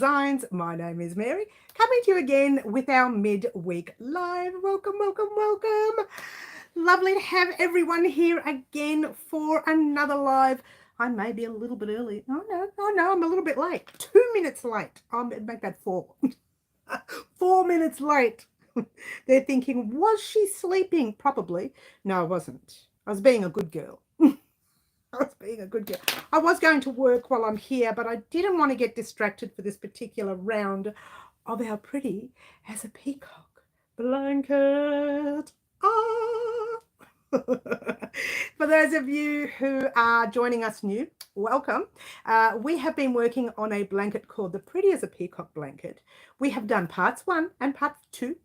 Designs. My name is Mary, coming to you again with our midweek live. Welcome, welcome, welcome. Lovely to have everyone here again for another live. I may be a little bit early. Oh no, I'm a little bit late. 2 minutes late. I'll make that 4. 4 minutes late. They're thinking, was she sleeping? Probably. No, I wasn't. I was being a good girl. I was being a good girl. I was going to work while I'm here, but I didn't want to get distracted for this particular round of our pretty as a peacock blanket. Ah! For those of you who are joining us new, welcome. We have been working on a blanket called the Pretty as a Peacock blanket. We have done parts 1 and part 2.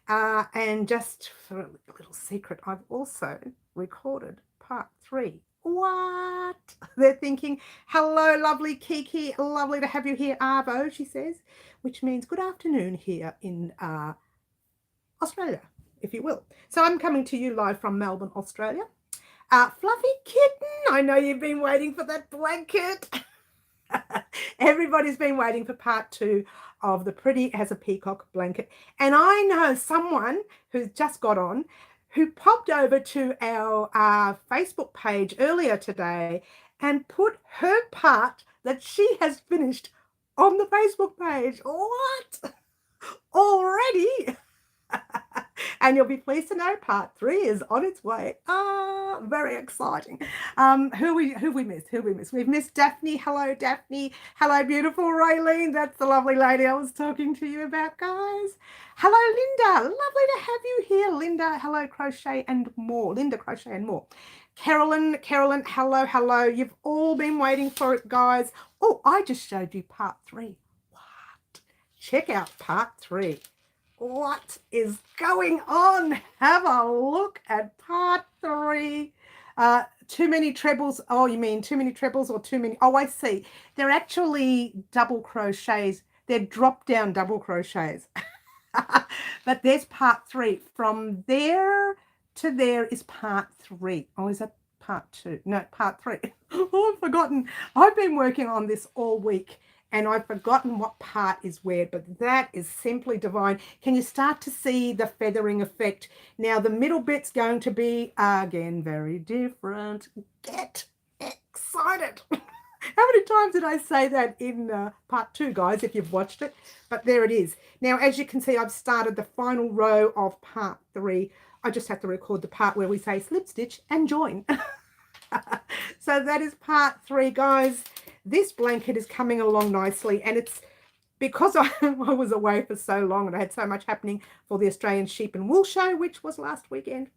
And just for a little secret, I've also recorded part 3. What? They're thinking, hello, lovely Kiki. Lovely to have you here, Arvo, she says, which means good afternoon here in Australia, if you will. So I'm coming to you live from Melbourne, Australia. Fluffy kitten, I know you've been waiting for that blanket. Everybody's been waiting for part 2 of the Pretty as a Peacock blanket. And I know someone who's just got on who popped over to our Facebook page earlier today and put her part that she has finished on the Facebook page. What? Already? And you'll be pleased to know part 3 is on its way. Very exciting. Who we missed? We've missed Daphne. Hello, Daphne. Hello, beautiful Raylene. That's the lovely lady I was talking to you about, guys. Hello, Linda. Lovely to have you here, Linda. Hello, Crochet and More. Linda, Crochet and More. Carolyn, hello. You've all been waiting for it, guys. Oh, I just showed you part 3. What? Check out part 3. What is going on? Have a look at part 3. Too many trebles. Oh, you mean too many trebles or too many? Oh, I see. They're actually double crochets. They're drop down double crochets. But there's part 3. From there to there is part 3. Oh, is that part 2? No, part 3. Oh, I've forgotten. I've been working on this all week and I've forgotten what part is where, but that is simply divine. Can you start to see the feathering effect? Now, the middle bit's going to be, again, very different. Get excited. How many times did I say that in part 2, guys, if you've watched it? But there it is. Now, as you can see, I've started the final row of part 3. I just have to record the part where we say slip stitch and join. So that is part 3, guys. This blanket is coming along nicely, and it's because I was away for so long and I had so much happening for the Australian Sheep and Wool Show, which was last weekend,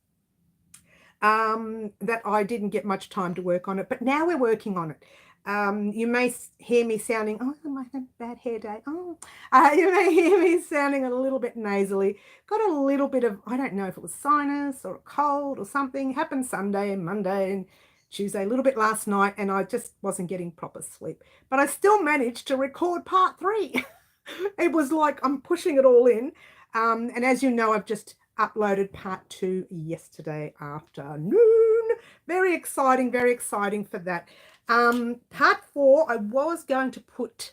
that I didn't get much time to work on it. But now we're working on it. You may hear me sounding, oh, I might have a bad hair day. You may hear me sounding a little bit nasally. Got a little bit of, I don't know if it was sinus or a cold or something. Happened Sunday and Monday and Tuesday, a little bit last night, and I just wasn't getting proper sleep. But I still managed to record part 3. It was like I'm pushing it all in. And as you know, I've just uploaded part 2 yesterday afternoon. Very exciting for that. Part 4, I was going to put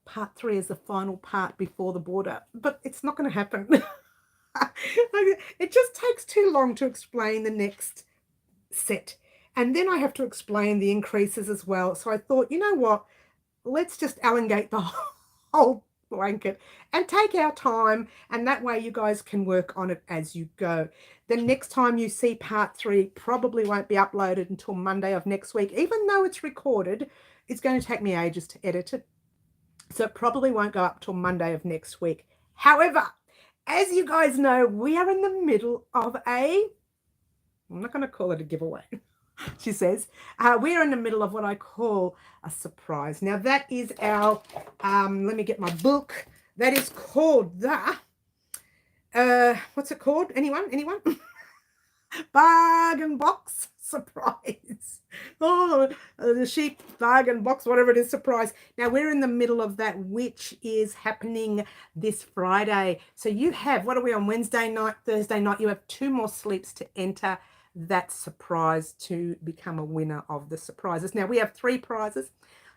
part 3 as the final part before the border, but it's not going to happen. It just takes too long to explain the next set. And then I have to explain the increases as well. So I thought, you know what? Let's just elongate the whole blanket and take our time. And that way you guys can work on it as you go. The next time you see part 3 probably won't be uploaded until Monday of next week. Even though it's recorded, it's going to take me ages to edit it. So it probably won't go up till Monday of next week. However, as you guys know, we are in the middle of I'm not going to call it a giveaway. She says, we are in the middle of what I call a surprise. Now, that is our, let me get my book. That is called the, what's it called? Anyone? Baargin box surprise. Oh, the sheep bargain box, whatever it is, surprise. Now, we're in the middle of that, which is happening this Friday. So you have, what are we on, Wednesday night, Thursday night? You have 2 more sleeps to enter that surprise to become a winner of the surprises. Now, we have 3 prizes.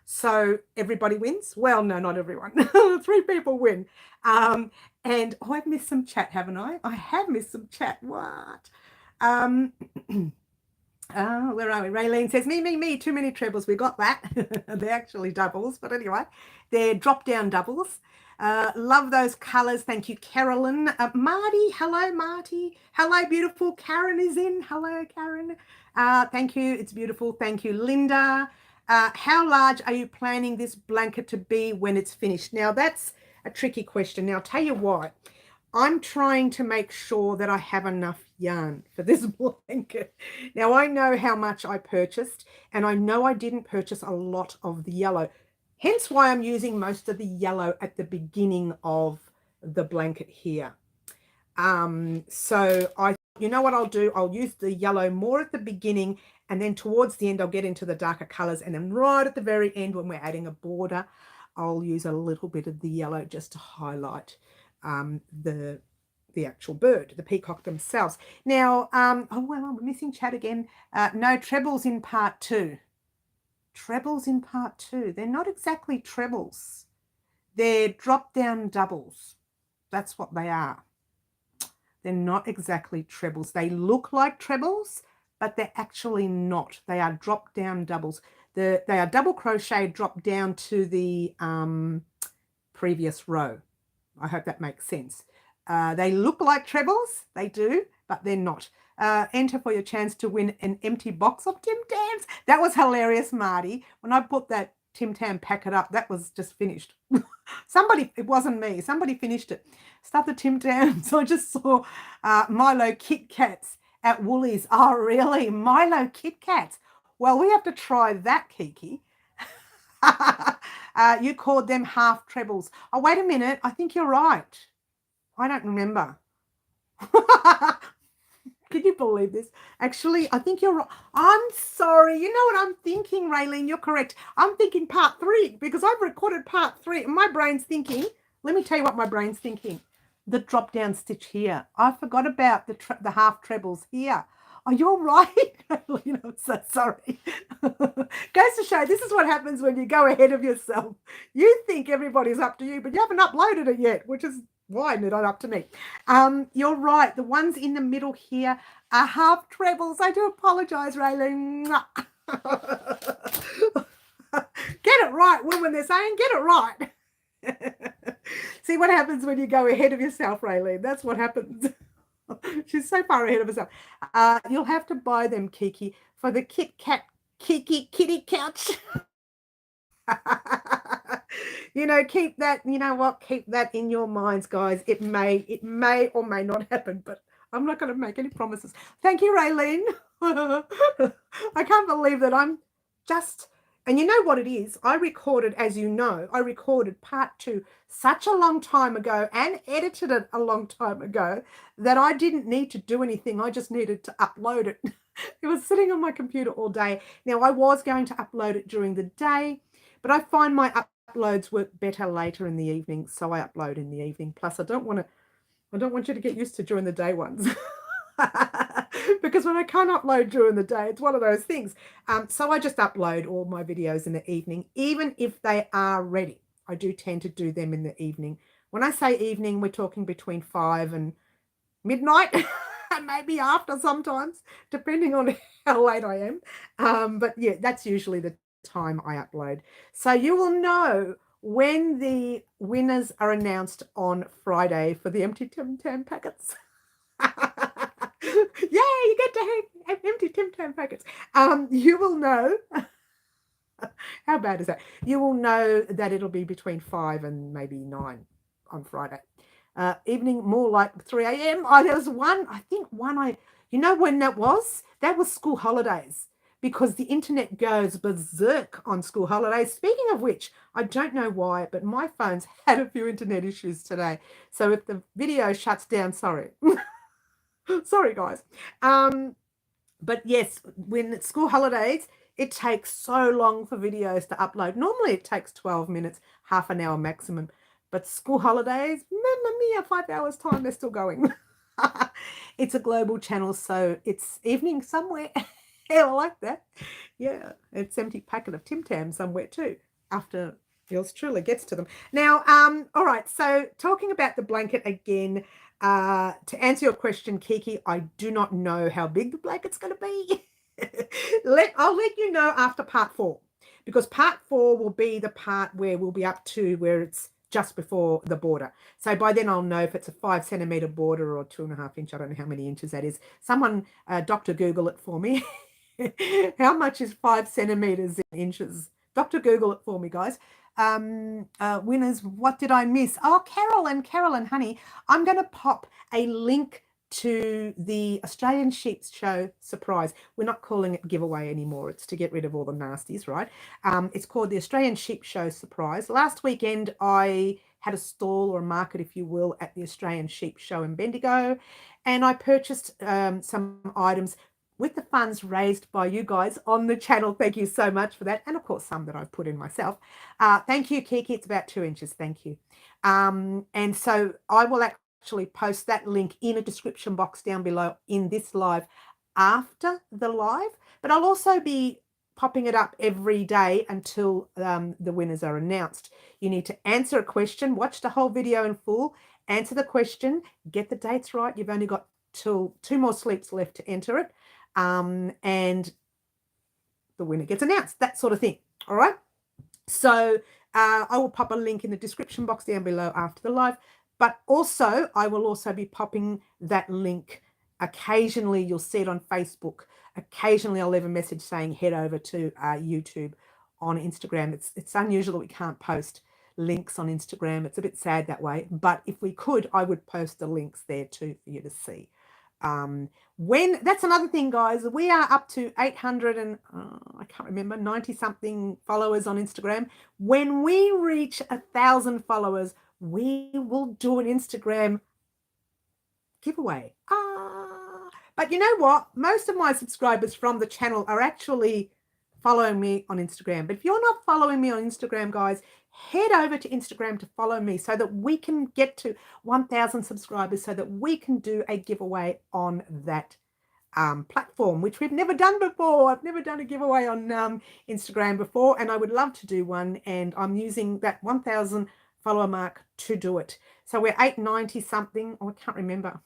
So everybody wins? Well, no, not everyone. 3 people win. And oh, I've missed some chat, haven't I? I have missed some chat. What? Um, where are we? Raylene says, me, too many trebles. We got that. They're actually doubles, but anyway, they're drop-down doubles. Love those colors. Thank you, Carolyn. Marty, hello, Marty. Hello, beautiful. Karen is in. Hello, Karen. Thank you. It's beautiful. Thank you, Linda. How large are you planning this blanket to be when it's finished? Now, that's a tricky question. Now, I'll tell you why. I'm trying to make sure that I have enough yarn for this blanket. Now, I know how much I purchased, and I know I didn't purchase a lot of the yellow. Hence why I'm using most of the yellow at the beginning of the blanket here. You know what I'll do? I'll use the yellow more at the beginning, and then towards the end, I'll get into the darker colors. And then right at the very end, when we're adding a border, I'll use a little bit of the yellow just to highlight the actual bird, the peacock themselves. Now, oh, well, I'm missing chat again. No, trebles in part 2. Trebles in part 2. They're not exactly trebles. They're drop-down doubles. That's what they are. They're not exactly trebles. They look like trebles, but they're actually not. They are drop-down doubles. They are double crochet drop down to the previous row. I hope that makes sense. They look like trebles. They do, but they're not. Enter for your chance to win an empty box of Tim Tams. That was hilarious, Marty. When I put that Tim Tam packet up, that was just finished. Somebody, it wasn't me, somebody finished it. Stuff the Tim Tams. I just saw Milo Kit Kats at Woolies. Oh, really? Milo Kit Kats. Well, we have to try that, Kiki. You called them half trebles. Oh, wait a minute. I think you're right. I don't remember. Can you believe this? Actually, I think you're right. I'm sorry. You know what I'm thinking, Raylene? You're correct. I'm thinking part 3 because I've recorded part 3 and my brain's thinking, let me tell you what my brain's thinking. The drop down stitch here. I forgot about the half trebles here. Oh, you're right. Raylene, I'm so sorry. Goes to show this is what happens when you go ahead of yourself. You think everybody's up to you, but you haven't uploaded it yet, which is why they're not up to me. You're right. The ones in the middle here are half trebles. I do apologize, Raylene. Get it right, women, they're saying. Get it right. See what happens when you go ahead of yourself, Raylene. That's what happens. She's so far ahead of herself. You'll have to buy them, Kiki, for the Kit Kat Kiki kitty couch. You know, keep that, you know what, keep that in your minds, guys. It may or may not happen, but I'm not going to make any promises. Thank you, Raylene. I can't believe that I'm just, and you know what it is? I recorded, as you know, I recorded part 2 such a long time ago and edited it a long time ago that I didn't need to do anything. I just needed to upload it. It was sitting on my computer all day. Now, I was going to upload it during the day, but I find my uploads work better later in the evening, so I upload in the evening. Plus, I don't want you to get used to during the day ones. Because when I can't upload during the day, it's one of those things. So I just upload all my videos in the evening, even if they are ready. I do tend to do them in the evening. When I say evening, we're talking between 5 and midnight, and maybe after sometimes, depending on how late I am. But yeah, that's usually the time I upload. So you will know when the winners are announced on Friday for the empty Tim Tam packets. Yay, you get to have empty Tim Tam packets. You will know. How bad is that? You will know that it'll be between 5 and maybe 9 on Friday. Evening, more like 3 a.m. Oh, there was one, I think one you know when that was? That was school holidays, because the internet goes berserk on school holidays. Speaking of which, I don't know why, but my phone's had a few internet issues today. So if the video shuts down, sorry. Sorry, guys. But yes, when it's school holidays, it takes so long for videos to upload. Normally it takes 12 minutes, half an hour maximum. But school holidays, mamma mia, 5 hours time, they're still going. It's a global channel, so it's evening somewhere. I like that. Yeah, it's empty packet of Tim Tam somewhere too. after yours truly gets to them. Now, all right, so talking about the blanket again, to answer your question, Kiki, I do not know how big the blanket's going to be. I'll let you know after part 4, because part 4 will be the part where we'll be up to where it's just before the border. So by then I'll know if it's a 5 centimeter border or 2.5 inch. I don't know how many inches that is. Someone, Dr. Google it for me. How much is 5 centimeters in inches? Dr. Google it for me, guys. Winners, what did I miss? Oh, Carolyn, honey, I'm going to pop a link to the Australian Sheep Show surprise. We're not calling it giveaway anymore. It's to get rid of all the nasties, right? It's called the Australian Sheep Show surprise. Last weekend, I had a stall or a market, if you will, at the Australian Sheep Show in Bendigo, and I purchased some items with the funds raised by you guys on the channel. Thank you so much for that. And of course, some that I've put in myself. Thank you, Kiki. It's about 2 inches. Thank you. And so I will actually post that link in a description box down below in this live after the live. But I'll also be popping it up every day until the winners are announced. You need to answer a question, watch the whole video in full, answer the question, get the dates right. You've only got till 2 more sleeps left to enter it. And the winner gets announced, that sort of thing. All right. So I will pop a link in the description box down below after the live, but also I will also be popping that link. Occasionally you'll see it on Facebook. Occasionally I'll leave a message saying head over to YouTube. On Instagram, it's unusual that we can't post links on Instagram. It's a bit sad that way, but if we could, I would post the links there too for you to see. When that's another thing, guys, we are up to 800 and I can't remember, 90 something followers on Instagram. When we reach 1,000 followers, we will do an Instagram giveaway. But you know what, most of my subscribers from the channel are actually following me on Instagram. But if you're not following me on Instagram, guys, head over to Instagram to follow me so that we can get to 1,000 subscribers so that we can do a giveaway on that platform, which we've never done before. I've never done a giveaway on Instagram before, and I would love to do one, and I'm using that 1,000 follower mark to do it. So we're 890 something. Oh, I can't remember.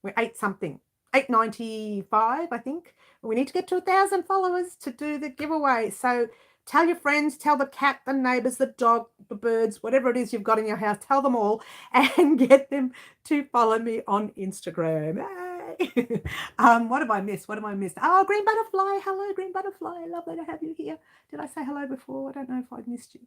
We're 8 something. 895, I think. We need to get to 1,000 followers to do the giveaway. So tell your friends, tell the cat, the neighbors, the dog, the birds, whatever it is you've got in your house, tell them all and get them to follow me on Instagram. Hey. What have I missed? What have I missed? Oh, Green Butterfly. Hello, Green Butterfly. Lovely to have you here. Did I say hello before? I don't know if I've missed you.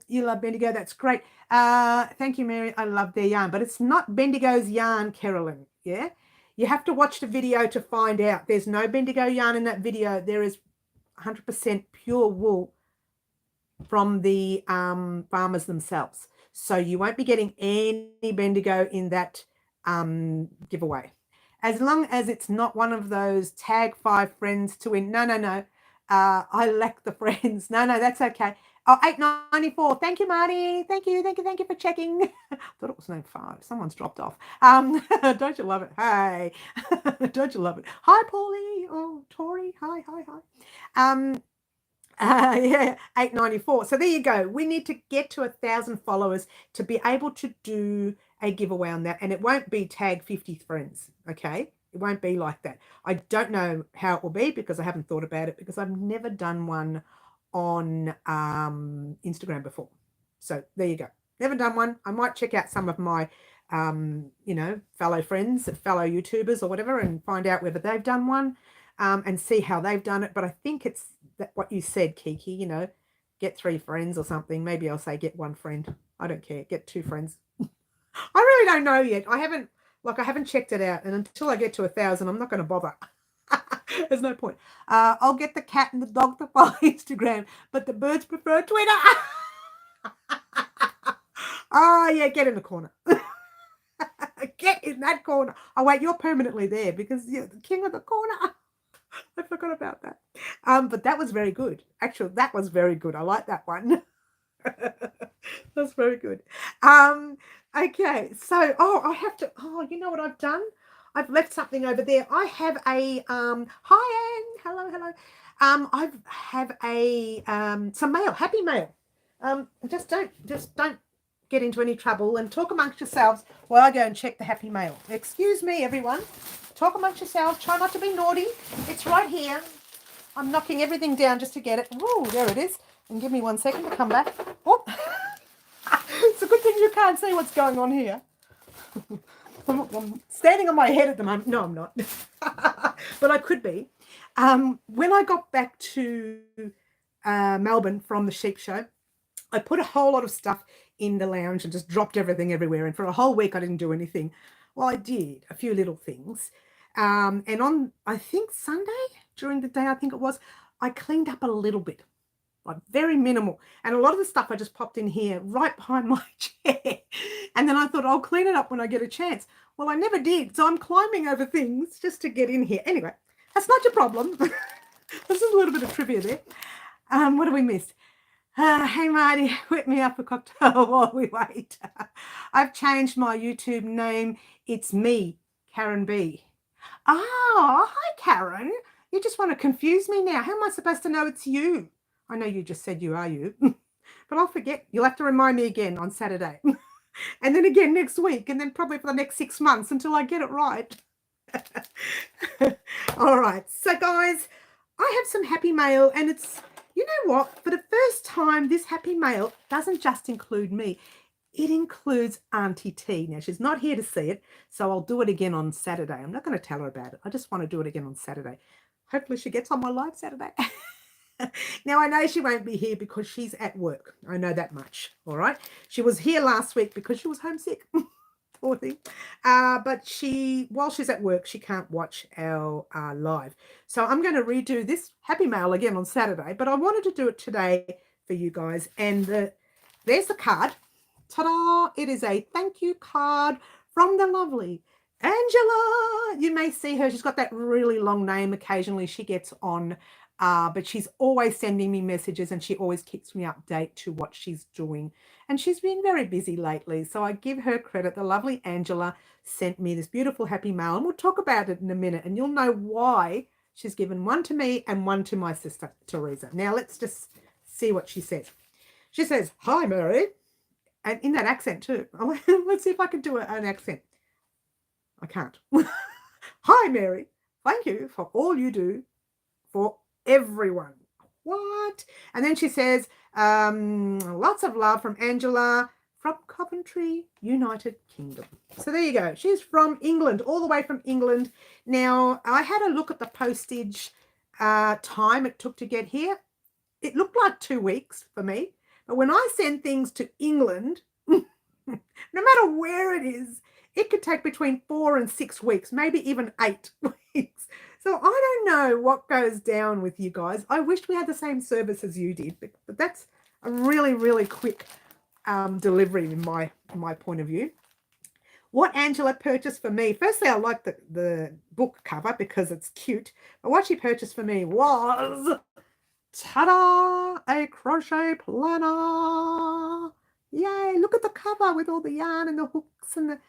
You love Bendigo. That's great. Thank you, Mary. I love their yarn, but it's not Bendigo's yarn, Carolyn. Yeah. You have to watch the video to find out. There's no Bendigo yarn in that video. There is 100% pure wool from the farmers themselves. So you won't be getting any Bendigo in that giveaway. As long as it's not one of those tag 5 friends to win. No. I lack the friends. No, that's okay. Oh, 894. Thank you, Marty. Thank you for checking. I thought it was no 5. Someone's dropped off. Don't you love it? Hey. Don't you love it? Hi, Paulie. Oh, Tori. Hi. Yeah, 894. So there you go. We need to get to 1,000 followers to be able to do a giveaway on that. And it won't be tag 50 friends. Okay. It won't be like that. I don't know how it will be because I haven't thought about it, because I've never done one on Instagram before. So there you go. Never done one. I might check out some of my, fellow friends, fellow YouTubers or whatever, and find out whether they've done one and see how they've done it. But I think it's what you said, Kiki, get 3 friends or something. Maybe I'll say get 1 friend. I don't care. Get 2 friends. I really don't know yet. I haven't checked it out. And until I get to 1,000, I'm not going to bother. There's no point. I'll get the cat and the dog to follow Instagram, but the birds prefer Twitter. Oh, yeah, get in the corner. Get in that corner. Oh, wait, you're permanently there because you're the king of the corner. I forgot about that. But that was very good. Actually, that was very good. I like that one. That's very good. Okay, so, I have to, you know what I've done? I've left something over there. I have a, hi, Anne. Hello. I have a some mail, happy mail. Just don't get into any trouble and talk amongst yourselves while I go and check the happy mail. Excuse me, everyone. Talk amongst yourselves. Try not to be naughty. It's right here. I'm knocking everything down just to get it. Oh, there it is. And give me 1 second to come back. Oh. It's a good thing you can't see what's going on here. I'm standing on my head at the moment. No, I'm not. But I could be. When I got back to Melbourne from the sheep show, I put a whole lot of stuff in the lounge and just dropped everything everywhere. And for a whole week, I didn't do anything. Well, I did a few little things. And on, I think, Sunday, during the day, I think it was, I cleaned up a little bit. Like very minimal. And a lot of the stuff I just popped in here right behind my chair. And then I thought I'll clean it up when I get a chance. Well, I never did. So I'm climbing over things just to get in here. Anyway, that's not your problem. This is a little bit of trivia there. What do we miss? Hey, Marty, whip me up a cocktail while we wait. I've changed my YouTube name. It's me, Karen B. Oh, hi, Karen. You just want to confuse me now. How am I supposed to know it's you? I know you just said you are you, but I'll forget. You'll have to remind me again on Saturday. And then again next week, and then probably for the next 6 months until I get it right. All right. So, guys, I have some happy mail, and it's, you know what? For the first time, this happy mail doesn't just include me. It includes Auntie T. Now, she's not here to see it, so I'll do it again on Saturday. I'm not going to tell her about it. I just want to do it again on Saturday. Hopefully she gets on my live Saturday. Now, I know she won't be here because she's at work. I know that much, all right? She was here last week because she was homesick, poor thing. But while she's at work, she can't watch our live. So I'm going to redo this happy mail again on Saturday, but I wanted to do it today for you guys. And there's the card. Ta-da! It is a thank you card from the lovely Angela. You may see her. She's got that really long name. Occasionally she gets on. But she's always sending me messages, and she always keeps me update to what she's doing. And she's been very busy lately, so I give her credit. The lovely Angela sent me this beautiful happy mail, and we'll talk about it in a minute, and you'll know why she's given one to me and one to my sister, Teresa. Now, let's just see what she says. She says, "Hi, Mary," and in that accent too. Let's see if I can do an accent. I can't. "Hi, Mary. Thank you for all you do for everyone." What? And then she says, lots of love from Angela from Coventry, United Kingdom. So there you go. She's from England, all the way from England. Now, I had a look at the postage time it took to get here. It looked like 2 weeks for me. But when I send things to England, no matter where it is, it could take between 4 and 6 weeks, maybe even 8 weeks. So I don't know what goes down with you guys. I wish we had the same service as you did, but that's a really, really quick delivery in my point of view. What Angela purchased for me, firstly, I like the book cover because it's cute. But what she purchased for me was, ta-da, a crochet planner. Yay, look at the cover with all the yarn and the hooks and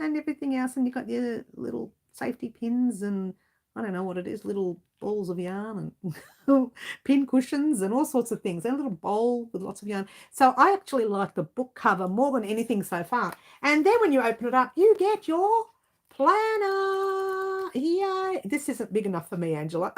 everything else. And you've got your little safety pins and I don't know what it is, little balls of yarn and pin cushions and all sorts of things. And a little bowl with lots of yarn. So I actually like the book cover more than anything so far. And then when you open it up, you get your planner. Yay. This isn't big enough for me, Angela.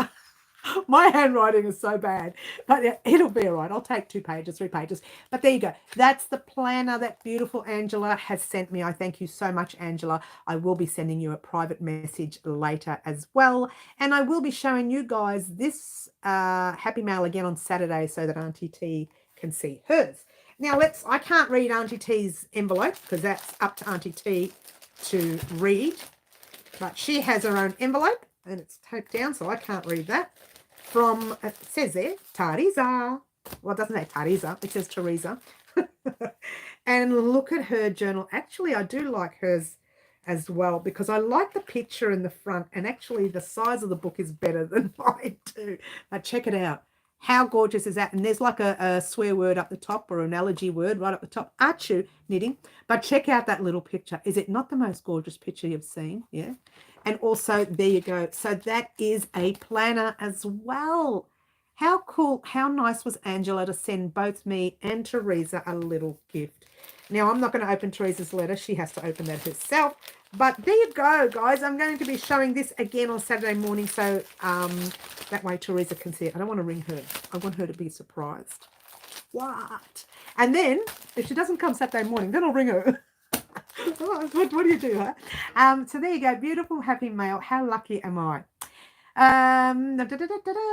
My handwriting is so bad, but it'll be all right. I'll take 2 pages, 3 pages. But there you go. That's the planner that beautiful Angela has sent me. I thank you so much, Angela. I will be sending you a private message later as well. And I will be showing you guys this happy mail again on Saturday so that Auntie T can see hers. Now, I can't read Auntie T's envelope because that's up to Auntie T to read. But she has her own envelope and it's taped down, so I can't read that. From, it says there, Teresa. Well, it doesn't say Teresa, it says Teresa. And look at her journal. Actually, I do like hers as well because I like the picture in the front, and actually the size of the book is better than mine too. But check it out. How gorgeous is that? And there's like a swear word up the top or an allergy word right up the top. Achu, knitting. But check out that little picture. Is it not the most gorgeous picture you've seen? Yeah. And also, there you go. So that is a planner as well. How cool, how nice was Angela to send both me and Teresa a little gift. Now, I'm not going to open Teresa's letter. She has to open that herself. But there you go, guys. I'm going to be showing this again on Saturday morning, so that way Teresa can see it. I don't want to ring her. I want her to be surprised. What? And then, if she doesn't come Saturday morning, then I'll ring her. What do you do, huh? So there you go. Beautiful, happy mail. How lucky am I?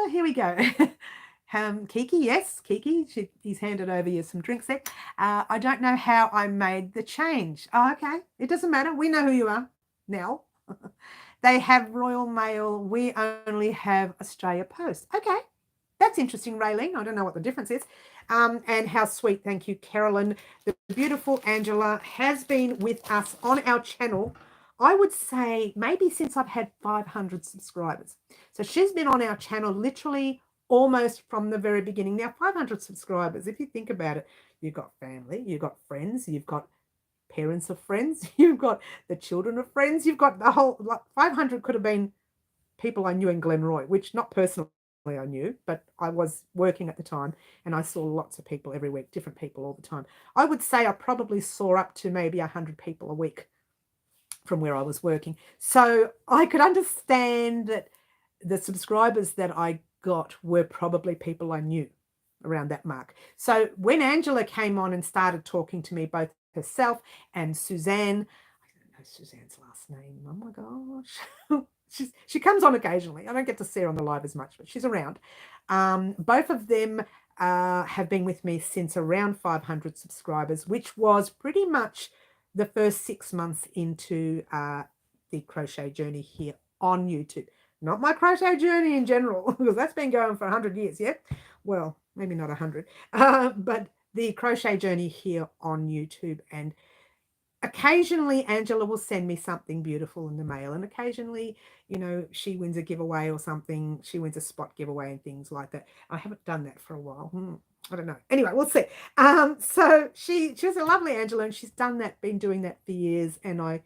Here we go. Kiki, yes, Kiki, he's handed over you some drinks there. I don't know how I made the change. Oh, okay. It doesn't matter. We know who you are now. They have Royal Mail. We only have Australia Post. Okay. That's interesting, Raylene. I don't know what the difference is. And how sweet. Thank you, Carolyn. The beautiful Angela has been with us on our channel, I would say maybe since I've had 500 subscribers. So she's been on our channel literally almost from the very beginning. Now, 500 subscribers, if you think about it, you've got family, you've got friends, you've got parents of friends, you've got the children of friends, you've got the whole, like 500 could have been people I knew in Glenroy, which not personally I knew, but I was working at the time and I saw lots of people every week, different people all the time. I would say I probably saw up to maybe 100 people a week from where I was working. So I could understand that the subscribers that I got were probably people I knew around that mark. So when Angela came on and started talking to me, both herself and Suzanne, I don't know Suzanne's last name. Oh my gosh. She comes on occasionally. I don't get to see her on the live as much, but she's around. Both of them have been with me since around 500 subscribers, which was pretty much the first 6 months into the crochet journey here on YouTube. Not my crochet journey in general, because that's been going for 100 years, yeah? Well, maybe not 100, but the crochet journey here on YouTube. And occasionally Angela will send me something beautiful in the mail, and occasionally, you know, she wins a giveaway or something. She wins a spot giveaway and things like that. I haven't done that for a while. I don't know. Anyway, we'll see. So she was a lovely Angela, and she's done that, been doing that for years, and I,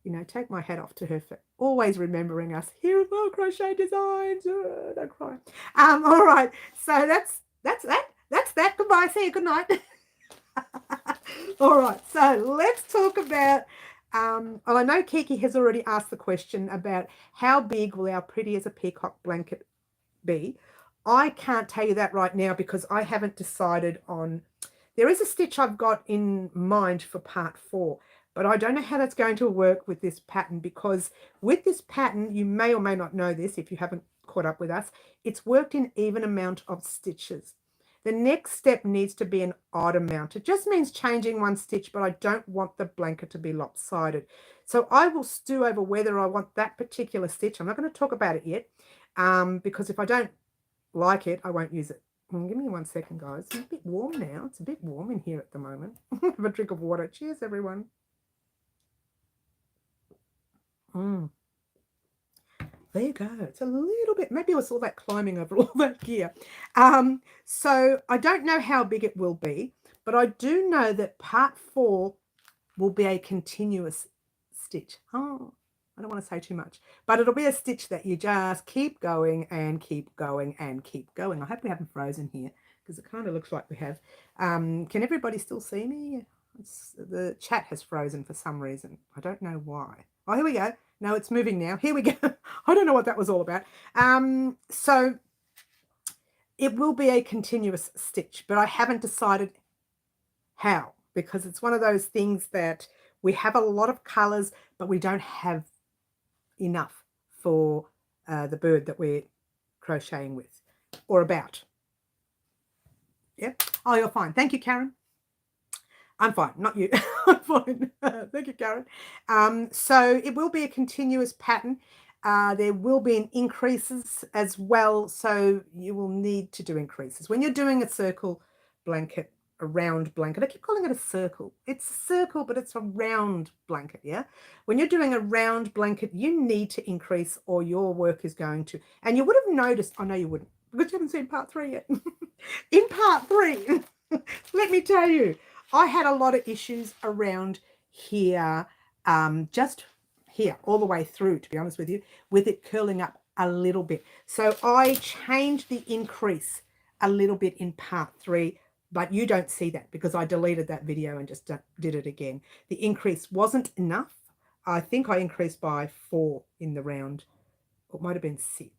you know, take my hat off to her for always remembering us. Here are our crochet designs. Don't cry. All right. So that's that. Goodbye. See you. Good night. All right, so let's talk about, well, I know Kiki has already asked the question about how big will our Pretty as a Peacock blanket be. I can't tell you that right now because I haven't decided on, there is a stitch I've got in mind for part 4, but I don't know how that's going to work with this pattern, because with this pattern, you may or may not know this if you haven't caught up with us, it's worked in even amount of stitches. The next step needs to be an odd amount. It just means changing one stitch, but I don't want the blanket to be lopsided. So I will stew over whether I want that particular stitch. I'm not going to talk about it yet, because if I don't like it, I won't use it. Give me 1 second, guys. It's a bit warm now. It's a bit warm in here at the moment. Have a drink of water. Cheers, everyone. There you go. It's a little bit, maybe it was all that climbing over all that gear. So I don't know how big it will be, but I do know that part 4 will be a continuous stitch. Oh, I don't want to say too much, but it'll be a stitch that you just keep going and keep going and keep going. I hope we haven't frozen here because it kind of looks like we have. Can everybody still see me? The chat has frozen for some reason. I don't know why. Oh, here we go. No, it's moving now. Here we go. I don't know what that was all about. So it will be a continuous stitch, but I haven't decided how, because it's one of those things that we have a lot of colors, but we don't have enough for the bird that we're crocheting with or about. Yeah. Oh, you're fine. Thank you, Karen. I'm fine, not you. I'm fine. Thank you, Karen. So it will be a continuous pattern. There will be an increases as well, so you will need to do increases. When you're doing a circle blanket, a round blanket, I keep calling it a circle. It's a circle, but it's a round blanket, yeah? When you're doing a round blanket, you need to increase or your work is going to, and you would have noticed, I know you wouldn't, because you haven't seen part 3 yet. In part 3, let me tell you, I had a lot of issues around here, just here all the way through, to be honest with you, with it curling up a little bit. So I changed the increase a little bit in part 3, but you don't see that because I deleted that video and just did it again. The increase wasn't enough. I think I increased by 4 in the round. It might have been 6.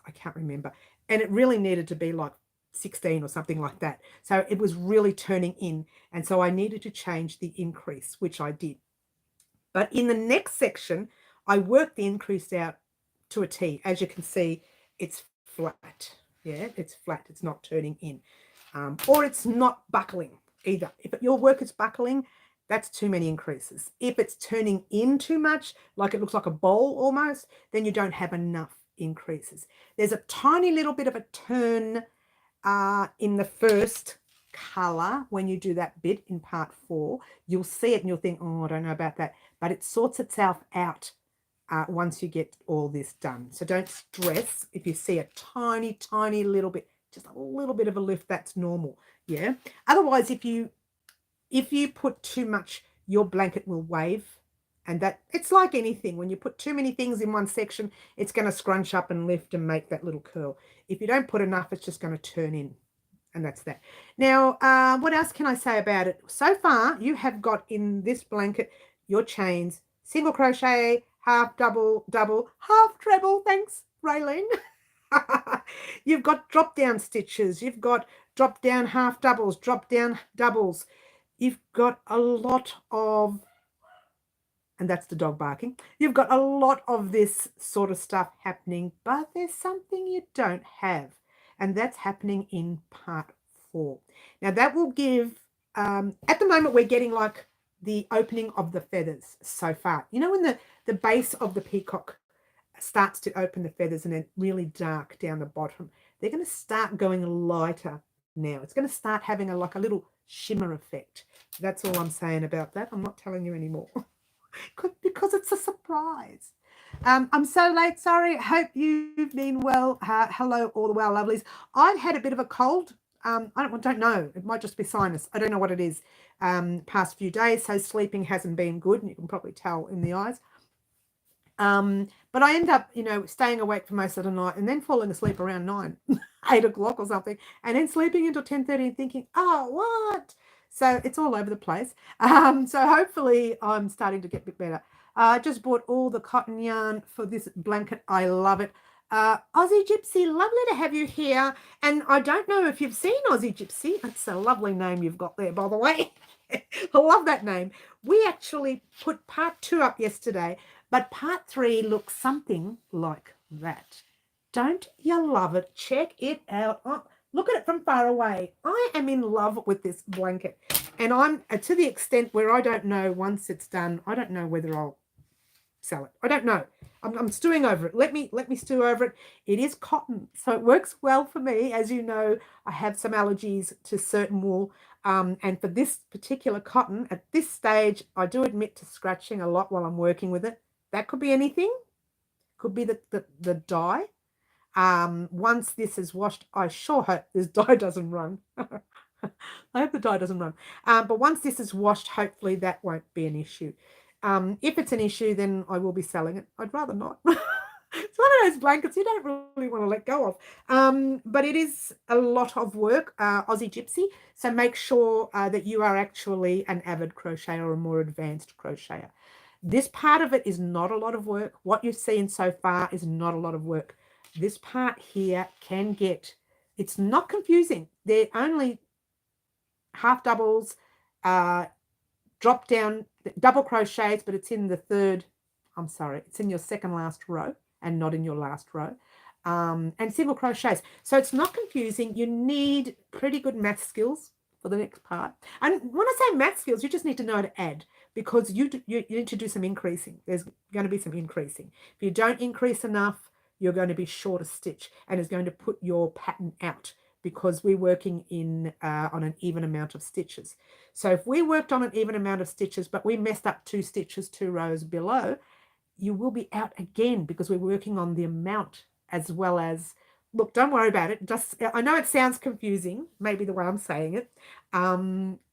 I can't remember. And it really needed to be like 16 or something like that. So it was really turning in. And so I needed to change the increase, which I did. But in the next section, I worked the increase out to a T. As you can see, it's flat. Yeah, it's flat. It's not turning in. Or it's not buckling either. If your work is buckling, that's too many increases. If it's turning in too much, like it looks like a bowl almost, then you don't have enough increases. There's a tiny little bit of a turn in the first color when you do that bit in part 4. You'll see it and you'll think, oh, I don't know about that. But it sorts itself out once you get all this done. So don't stress if you see a tiny, tiny little bit, just a little bit of a lift, that's normal. Yeah. Otherwise, if you put too much, your blanket will wave. And that it's like anything. When you put too many things in one section, it's going to scrunch up and lift and make that little curl. If you don't put enough, it's just going to turn in. And that's that. Now, what else can I say about it? So far, you have got in this blanket your chains, single crochet, half double, double, half treble. Thanks, Raylene. You've got drop down stitches. You've got drop down half doubles, drop down doubles. You've got a lot of, and that's the dog barking. You've got a lot of this sort of stuff happening, but there's something you don't have. And that's happening in part 4. Now that will give, at the moment we're getting like the opening of the feathers so far. You know when the base of the peacock starts to open the feathers and then really dark down the bottom, they're going to start going lighter now. It's going to start having like a little shimmer effect. That's all I'm saying about that. I'm not telling you anymore because it's a surprise. I'm so late. Sorry. Hope you've been well. Hello, all the well lovelies. I've had a bit of a cold. I don't know. It might just be sinus. I don't know what it is. Past few days, so sleeping hasn't been good, and you can probably tell in the eyes. But I end up, staying awake for most of the night and then falling asleep around 9, 8 o'clock or something, and then sleeping until 10:30 and thinking, oh, what? So it's all over the place. So hopefully I'm starting to get a bit better. I just bought all the cotton yarn for this blanket. I love it. Aussie Gypsy, lovely to have you here. And I don't know if you've seen Aussie Gypsy. That's a lovely name you've got there, by the way. I love that name. We actually put part 2 up yesterday, but part 3 looks something like that. Don't you love it? Check it out. Oh, look at it from far away. I am in love with this blanket. And I'm to the extent where I don't know once it's done, I don't know whether I'll sell it. I don't know. I'm stewing over it. Let me stew over it. It is cotton, so it works well for me. As you know, I have some allergies to certain wool. And for this particular cotton, at this stage, I do admit to scratching a lot while I'm working with it. That could be anything. Could be the dye. Once this is washed, I sure hope this dye doesn't run. I hope the dye doesn't run. But once this is washed, hopefully that won't be an issue. If it's an issue, then I will be selling it. I'd rather not. It's one of those blankets you don't really want to let go of. But it is a lot of work, Aussie Gypsy. So make sure that you are actually an avid crocheter or a more advanced crocheter. This part of it is not a lot of work. What you've seen so far is not a lot of work. This part here can get, it's not confusing. They're only half doubles, drop down, double crochets, but it's in the third, it's in your second last row and not in your last row. And single crochets. So it's not confusing. You need pretty good math skills for the next part. And when I say math skills, you just need to know how to add, because you need to do some increasing. There's going to be some increasing. If you don't increase enough, you're going to be short a stitch, and it's going to put your pattern out, because we're working on an even amount of stitches. So if we worked on an even amount of stitches, but we messed up 2 stitches 2 rows below, you will be out again, because we're working on the amount as well as, look, don't worry about it. Just, I know it sounds confusing, maybe the way I'm saying it.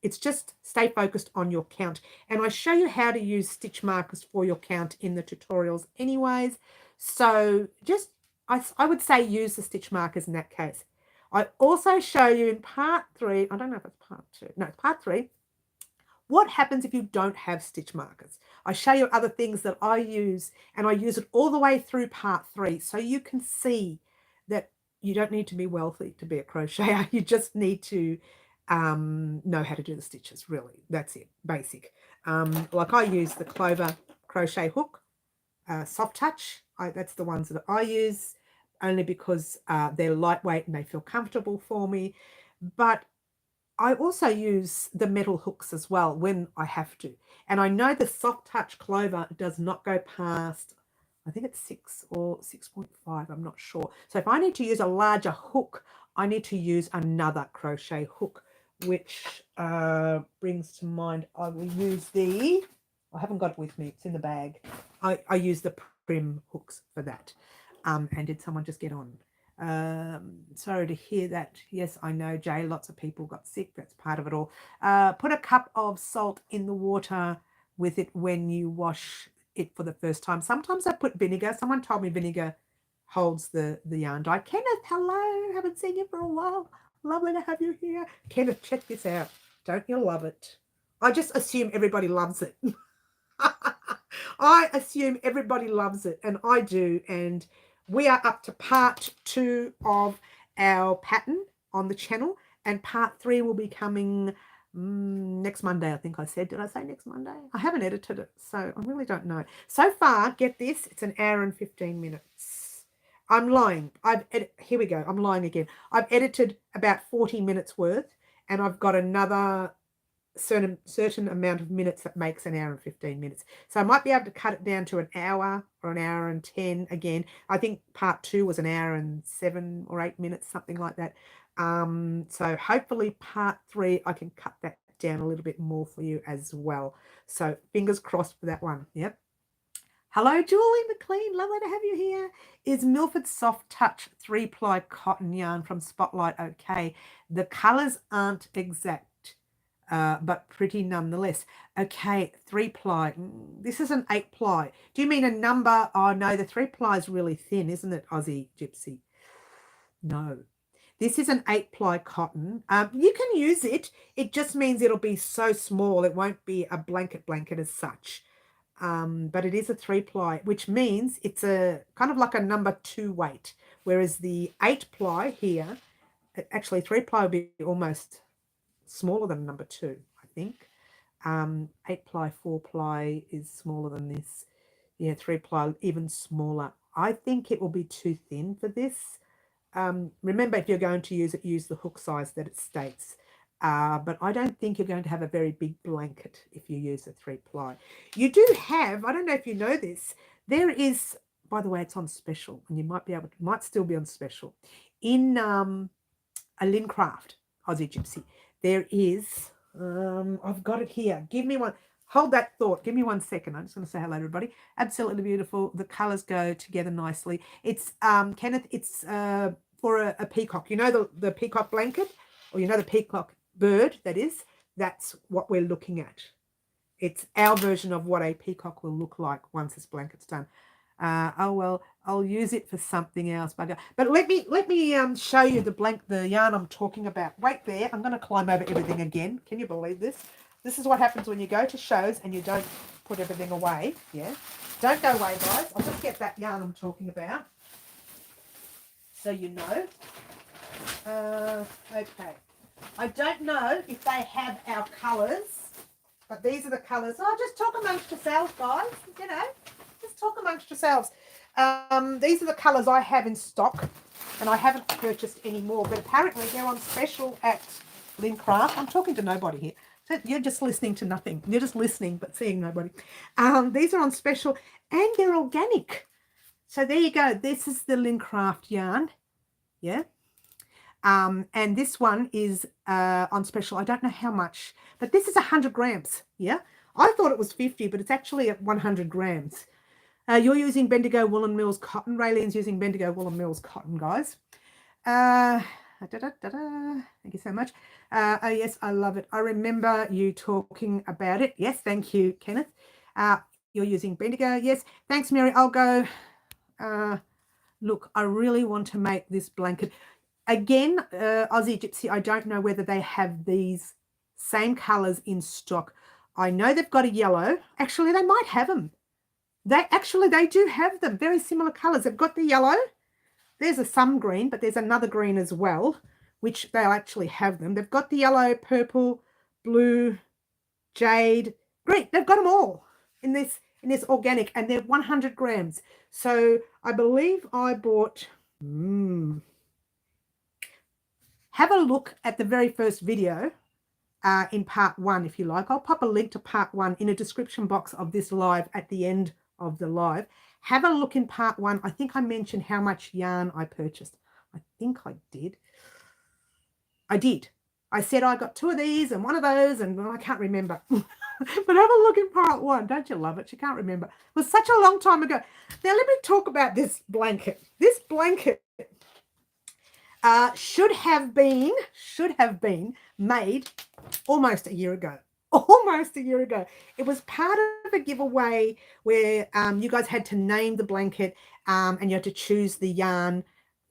It's just stay focused on your count. And I show you how to use stitch markers for your count in the tutorials anyways. So just I would say use the stitch markers in that case. I also show you in part 3, I don't know if it's part 2, no, it's part 3, what happens if you don't have stitch markers. I show you other things that I use, and I use it all the way through part 3, so you can see that you don't need to be wealthy to be a crocheter. You just need to know how to do the stitches, really. That's it, basic. Like I use the Clover crochet hook, soft touch. That's the ones that I use, only because they're lightweight and they feel comfortable for me. But I also use the metal hooks as well when I have to. And I know the soft touch Clover does not go past, I think it's 6 or 6.5, I'm not sure. So if I need to use a larger hook, I need to use another crochet hook, which brings to mind, I will use I haven't got it with me, it's in the bag. I use the Prim hooks for that. And did someone just get on? Sorry to hear that. Yes, I know, Jay, lots of people got sick. That's part of it all. Put a cup of salt in the water with it when you wash it for the first time. Sometimes I put vinegar. Someone told me vinegar holds the yarn dye. Kenneth, hello. Haven't seen you for a while. Lovely to have you here. Kenneth, check this out. Don't you love it? I just assume everybody loves it. I assume everybody loves it, and I do. And we are up to part 2 of our pattern on the channel, and part 3 will be coming next Monday, I think I said. Did I say next Monday? I haven't edited it, so I really don't know. So far, get this, it's an hour and 15 minutes. I'm lying. Here we go. I'm lying again. I've edited about 40 minutes worth, and I've got another certain amount of minutes that makes an hour and 15 minutes. So I might be able to cut it down to an hour or an hour and 10 again. I think part 2 was an hour and 7 or 8 minutes, something like that. So hopefully part 3, I can cut that down a little bit more for you as well. So fingers crossed for that one. Yep. Hello, Julie McLean. Lovely to have you here. Is Milford Soft Touch 3-ply cotton yarn from Spotlight okay? The colors aren't exact, but pretty nonetheless. Okay, 3-ply. This is an 8-ply. Do you mean a number? Oh, no, the 3-ply is really thin, isn't it, Aussie Gypsy? No. This is an 8-ply cotton. You can use it. It just means it'll be so small. It won't be a blanket as such. But it is a 3-ply, which means it's a kind of like a number 2 weight, whereas the 8-ply here, actually 3-ply would be almost smaller than number 2, I think. 8-ply, 4-ply is smaller than this. Yeah, 3-ply even smaller. I think it will be too thin for this. Remember, if you're going to use it, use the hook size that it states. But I don't think you're going to have a very big blanket if you use a 3-ply. You do have, I don't know if you know this, there is, by the way, it's on special, and you might still be on special. In a Lynn Craft, Aussie Gypsy, there is, I've got it here. Give me one. Hold that thought. Give me 1 second. I'm just going to say hello, everybody. Absolutely beautiful. The colors go together nicely. It's, Kenneth, it's for a peacock. You know the peacock blanket? Or you know the peacock bird, that is? That's what we're looking at. It's our version of what a peacock will look like once this blanket's done. Oh, well, I'll use it for something else. But let me show you the yarn I'm talking about. Wait there. I'm going to climb over everything again. Can you believe this? This is what happens when you go to shows and you don't put everything away. Yeah. Don't go away, guys. I'll just get that yarn I'm talking about so you know. Okay. I don't know if they have our colours, but these are the colours. Oh, just talk amongst yourselves, guys. You know, just talk amongst yourselves. These are the colours I have in stock, and I haven't purchased any more, but apparently they're on special at Lynn Craft. I'm talking to nobody here. So you're just listening to nothing. You're just listening but seeing nobody. These are on special, and they're organic. So there you go. This is the Lynn Craft yarn. Yeah. And this one is on special. I don't know how much, but this is 100 grams. Yeah. I thought it was 50, but it's actually at 100 grams. You're using Bendigo Woolen Mills cotton. Raylene's using Bendigo Woolen Mills cotton, guys. Thank you so much. Oh, yes, I love it. I remember you talking about it. Yes, thank you, Kenneth. You're using Bendigo. Yes, thanks, Mary. I'll go. Look, I really want to make this blanket. Again, Aussie Gypsy, I don't know whether they have these same colours in stock. I know they've got a yellow. Actually, they might have them. They do have them. Very similar colours. They've got the yellow. There's a some green, but there's another green as well, which they'll actually have them. They've got the yellow, purple, blue, jade, green. They've got them all in this organic, and they're 100 grams. So I believe I bought. Have a look at the very first video in part 1 if you like. I'll pop a link to part 1 in a description box of this live at the end of the live. Have a look in part 1. I think I mentioned how much yarn I purchased. I think I did. I did. I said I got 2 of these and 1 of those, and well, I can't remember. But have a look in part 1. Don't you love it? You can't remember. It was such a long time ago. Now let me talk about this blanket. This blanket should have been made almost a year ago. Almost a year ago. It was part of a giveaway where you guys had to name the blanket and you had to choose the yarn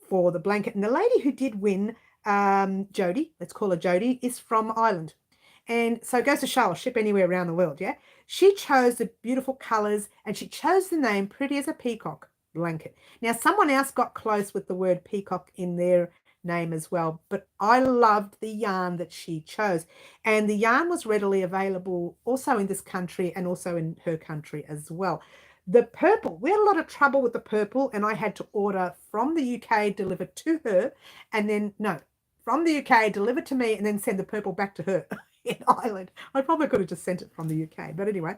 for the blanket. And the lady who did win, Jody, let's call her Jody, is from Ireland. And so it goes to show, I'll ship anywhere around the world, yeah? She chose the beautiful colours and she chose the name Pretty as a Peacock blanket. Now, someone else got close with the word peacock in their name as well, but I loved the yarn that she chose, and the yarn was readily available also in this country and also in her country as well. The purple, we had a lot of trouble with the purple, and I had to order from the UK, delivered to her, and then from the UK, delivered to me, and then send the purple back to her in Ireland. I probably could have just sent it from the UK, but anyway,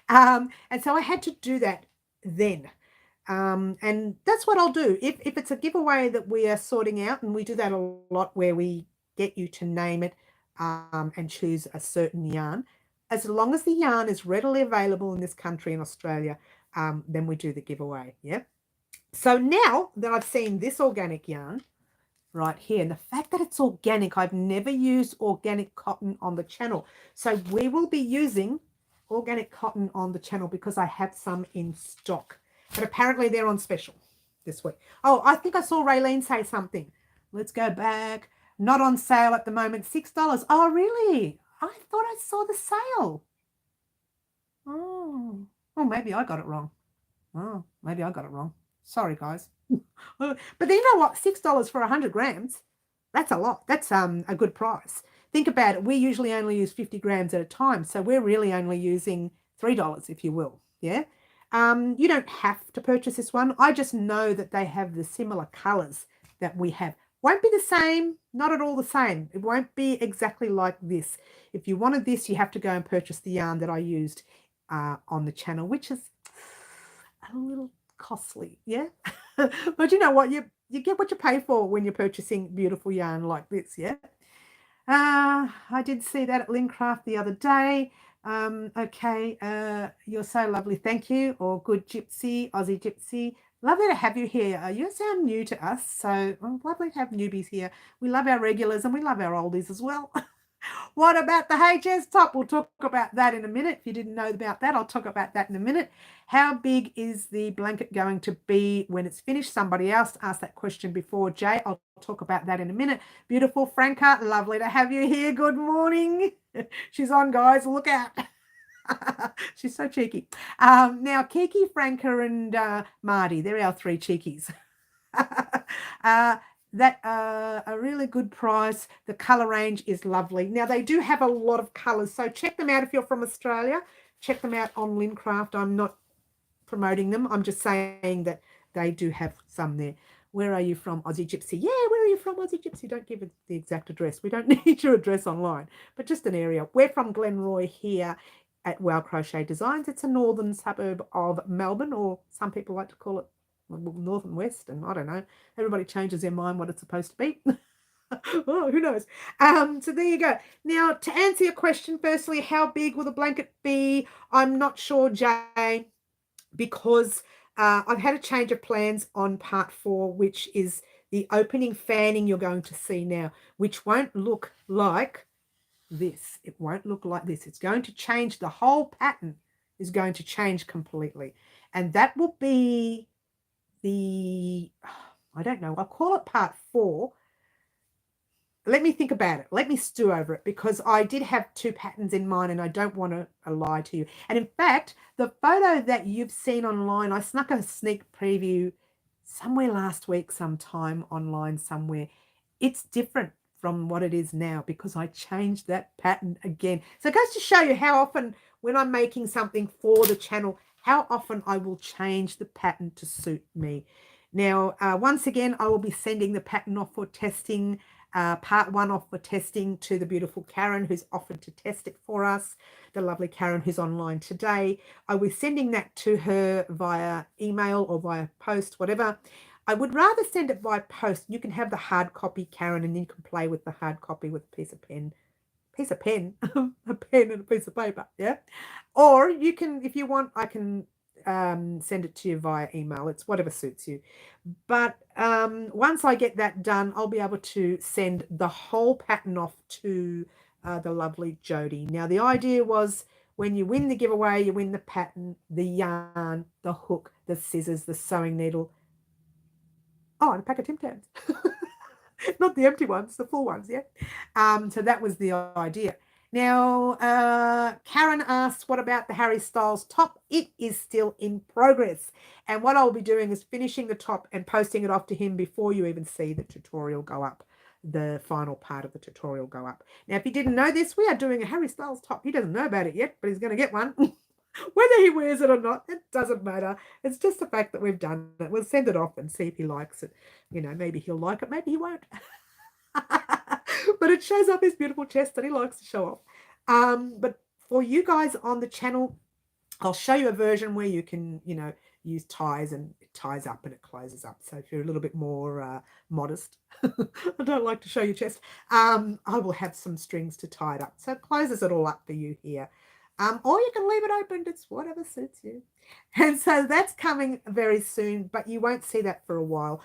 and so I had to do that then. And that's what I'll do. If it's a giveaway that we are sorting out, and we do that a lot where we get you to name it and choose a certain yarn, as long as the yarn is readily available in this country, in Australia, then we do the giveaway. Yeah. So now that I've seen this organic yarn right here, and the fact that it's organic, I've never used organic cotton on the channel. So we will be using organic cotton on the channel because I have some in stock. But apparently they're on special this week. Oh, I think I saw Raylene say something. Let's go back. Not on sale at the moment. $6. Oh, really? I thought I saw the sale. Oh, maybe I got it wrong. Oh, maybe I got it wrong. Sorry, guys. But then you know what? $6 for 100 grams. That's a lot. That's a good price. Think about it. We usually only use 50 grams at a time. So we're really only using $3, if you will. Yeah. You don't have to purchase this one. I just know that they have the similar colors that we have. Won't be the same, not at all the same. It won't be exactly like this. If you wanted this, you have to go and purchase the yarn that I used on the channel, which is a little costly, yeah? But you know what? You get what you pay for when you're purchasing beautiful yarn like this, yeah? I did see that at Lincraft the other day. Okay, you're so lovely, thank you. Or good Gypsy, Aussie Gypsy. Lovely to have you here. You sound new to us, so lovely to have newbies here. We love our regulars and we love our oldies as well. What about the HS top? We'll talk about that in a minute. If you didn't know about that, I'll talk about that in a minute. How big is the blanket going to be when it's finished? Somebody else asked that question before, Jay. I'll talk about that in a minute. Beautiful Franca, lovely to have you here. Good morning. She's on, guys. Look out. She's so cheeky. Now, Kiki, Franca, and Marty, they're our 3 cheekies. That a really good price. The color range is lovely. Now they do have a lot of colors, so check them out if you're from Australia. Check them out on Lincraft. I'm not promoting them, I'm just saying that they do have some there. Where are you from, Aussie Gypsy? Yeah, where are you from, Aussie Gypsy? Don't give it the exact address. We don't need your address online, but just an area. We're from Glenroy here at Wow Crochet Designs. It's a northern suburb of Melbourne, or some people like to call it north and west, and I don't know. Everybody changes their mind what it's supposed to be. Oh, who knows? So there you go. Now, to answer your question, firstly, how big will the blanket be? I'm not sure, Jay, because I've had a change of plans on part 4, which is the opening fanning you're going to see now, which won't look like this. It won't look like this. It's going to change. The whole pattern is going to change completely. And that will be I don't know, I'll call it part 4. Let me think about it. Let me stew over it, because I did have 2 patterns in mind and I don't want to lie to you. And in fact, the photo that you've seen online, I snuck a sneak preview somewhere last week, sometime online somewhere. It's different from what it is now because I changed that pattern again. So it goes to show you how often when I'm making something for the channel, how often I will change the pattern to suit me. Now, once again, I will be sending the pattern off for testing, part 1 off for testing to the beautiful Karen who's offered to test it for us, the lovely Karen who's online today. I will be sending that to her via email or via post, whatever. I would rather send it via post. You can have the hard copy, Karen, and then you can play with the hard copy with a piece of pen, a pen and a piece of paper, yeah? Or you can, if you want, I can send it to you via email. It's whatever suits you. But once I get that done, I'll be able to send the whole pattern off to the lovely Jody. Now, the idea was when you win the giveaway, you win the pattern, the yarn, the hook, the scissors, the sewing needle. Oh, and a pack of Tim Tams. Not the empty ones, the full ones, yeah? So that was the idea. Now, Karen asked, what about the Harry Styles top? It is still in progress. And what I'll be doing is finishing the top and posting it off to him before you even see the tutorial go up, the final part of the tutorial go up. Now, if you didn't know this, we are doing a Harry Styles top. He doesn't know about it yet, but he's going to get one. Whether he wears it or not, it doesn't matter. It's just the fact that we've done it. We'll send it off and see if he likes it. You know, maybe he'll like it, maybe he won't. But it shows off his beautiful chest that he likes to show off. But for you guys on the channel, I'll show you a version where you can, you know, use ties and it ties up and it closes up. So if you're a little bit more modest, I don't like to show your chest, I will have some strings to tie it up. So it closes it all up for you here. Or you can leave it open. It's whatever suits you. And so that's coming very soon, but you won't see that for a while.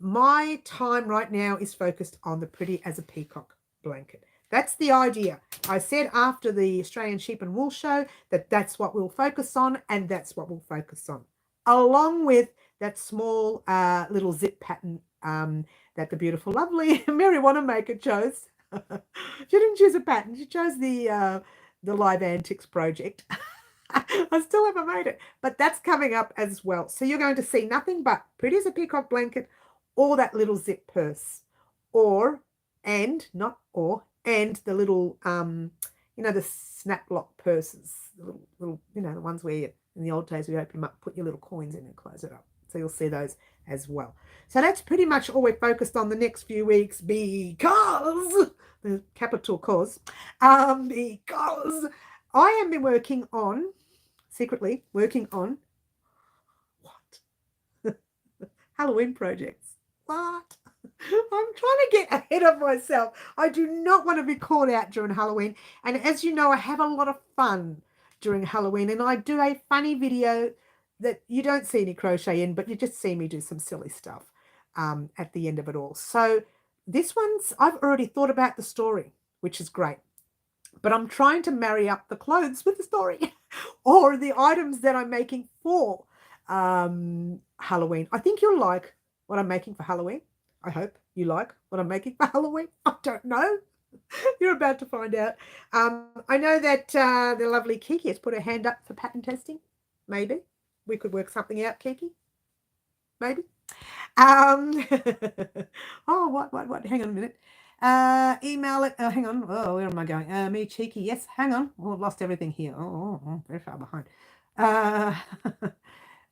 My time right now is focused on the Pretty as a Peacock blanket. That's the idea. I said after the Australian Sheep and Wool show that that's what we'll focus on, and that's what we'll focus on, along with that small little zip pattern that the beautiful, lovely Mary Wanamaker chose. She didn't choose a pattern. She chose the Live Antics project. I still haven't made it, but that's coming up as well. So you're going to see nothing but Pretty as a Peacock blanket, or that little zip purse, and the little you know, the snap lock purses, the little you know, the ones where in the old days we open them up, put your little coins in and close it up. So you'll see those as well. So that's pretty much all we're focused on the next few weeks, because the capital cause, because I have been secretly working on what? Halloween projects. What? I'm trying to get ahead of myself. I do not want to be caught out during Halloween. And as you know, I have a lot of fun during Halloween. And I do a funny video that you don't see any crochet in, but you just see me do some silly stuff at the end of it all. So this one's, I've already thought about the story, which is great. But I'm trying to marry up the clothes with the story or the items that I'm making for Halloween. I think you'll like what I'm making for Halloween. I hope you like what I'm making for Halloween. I don't know. You're about to find out. I know that the lovely Kiki has put her hand up for pattern testing. Maybe we could work something out, Kiki. Maybe. Oh, what? Hang on a minute. Email it. Hang on. Oh, where am I going? Me cheeky. Yes. Hang on. Oh, I've lost everything here. Oh, very far behind.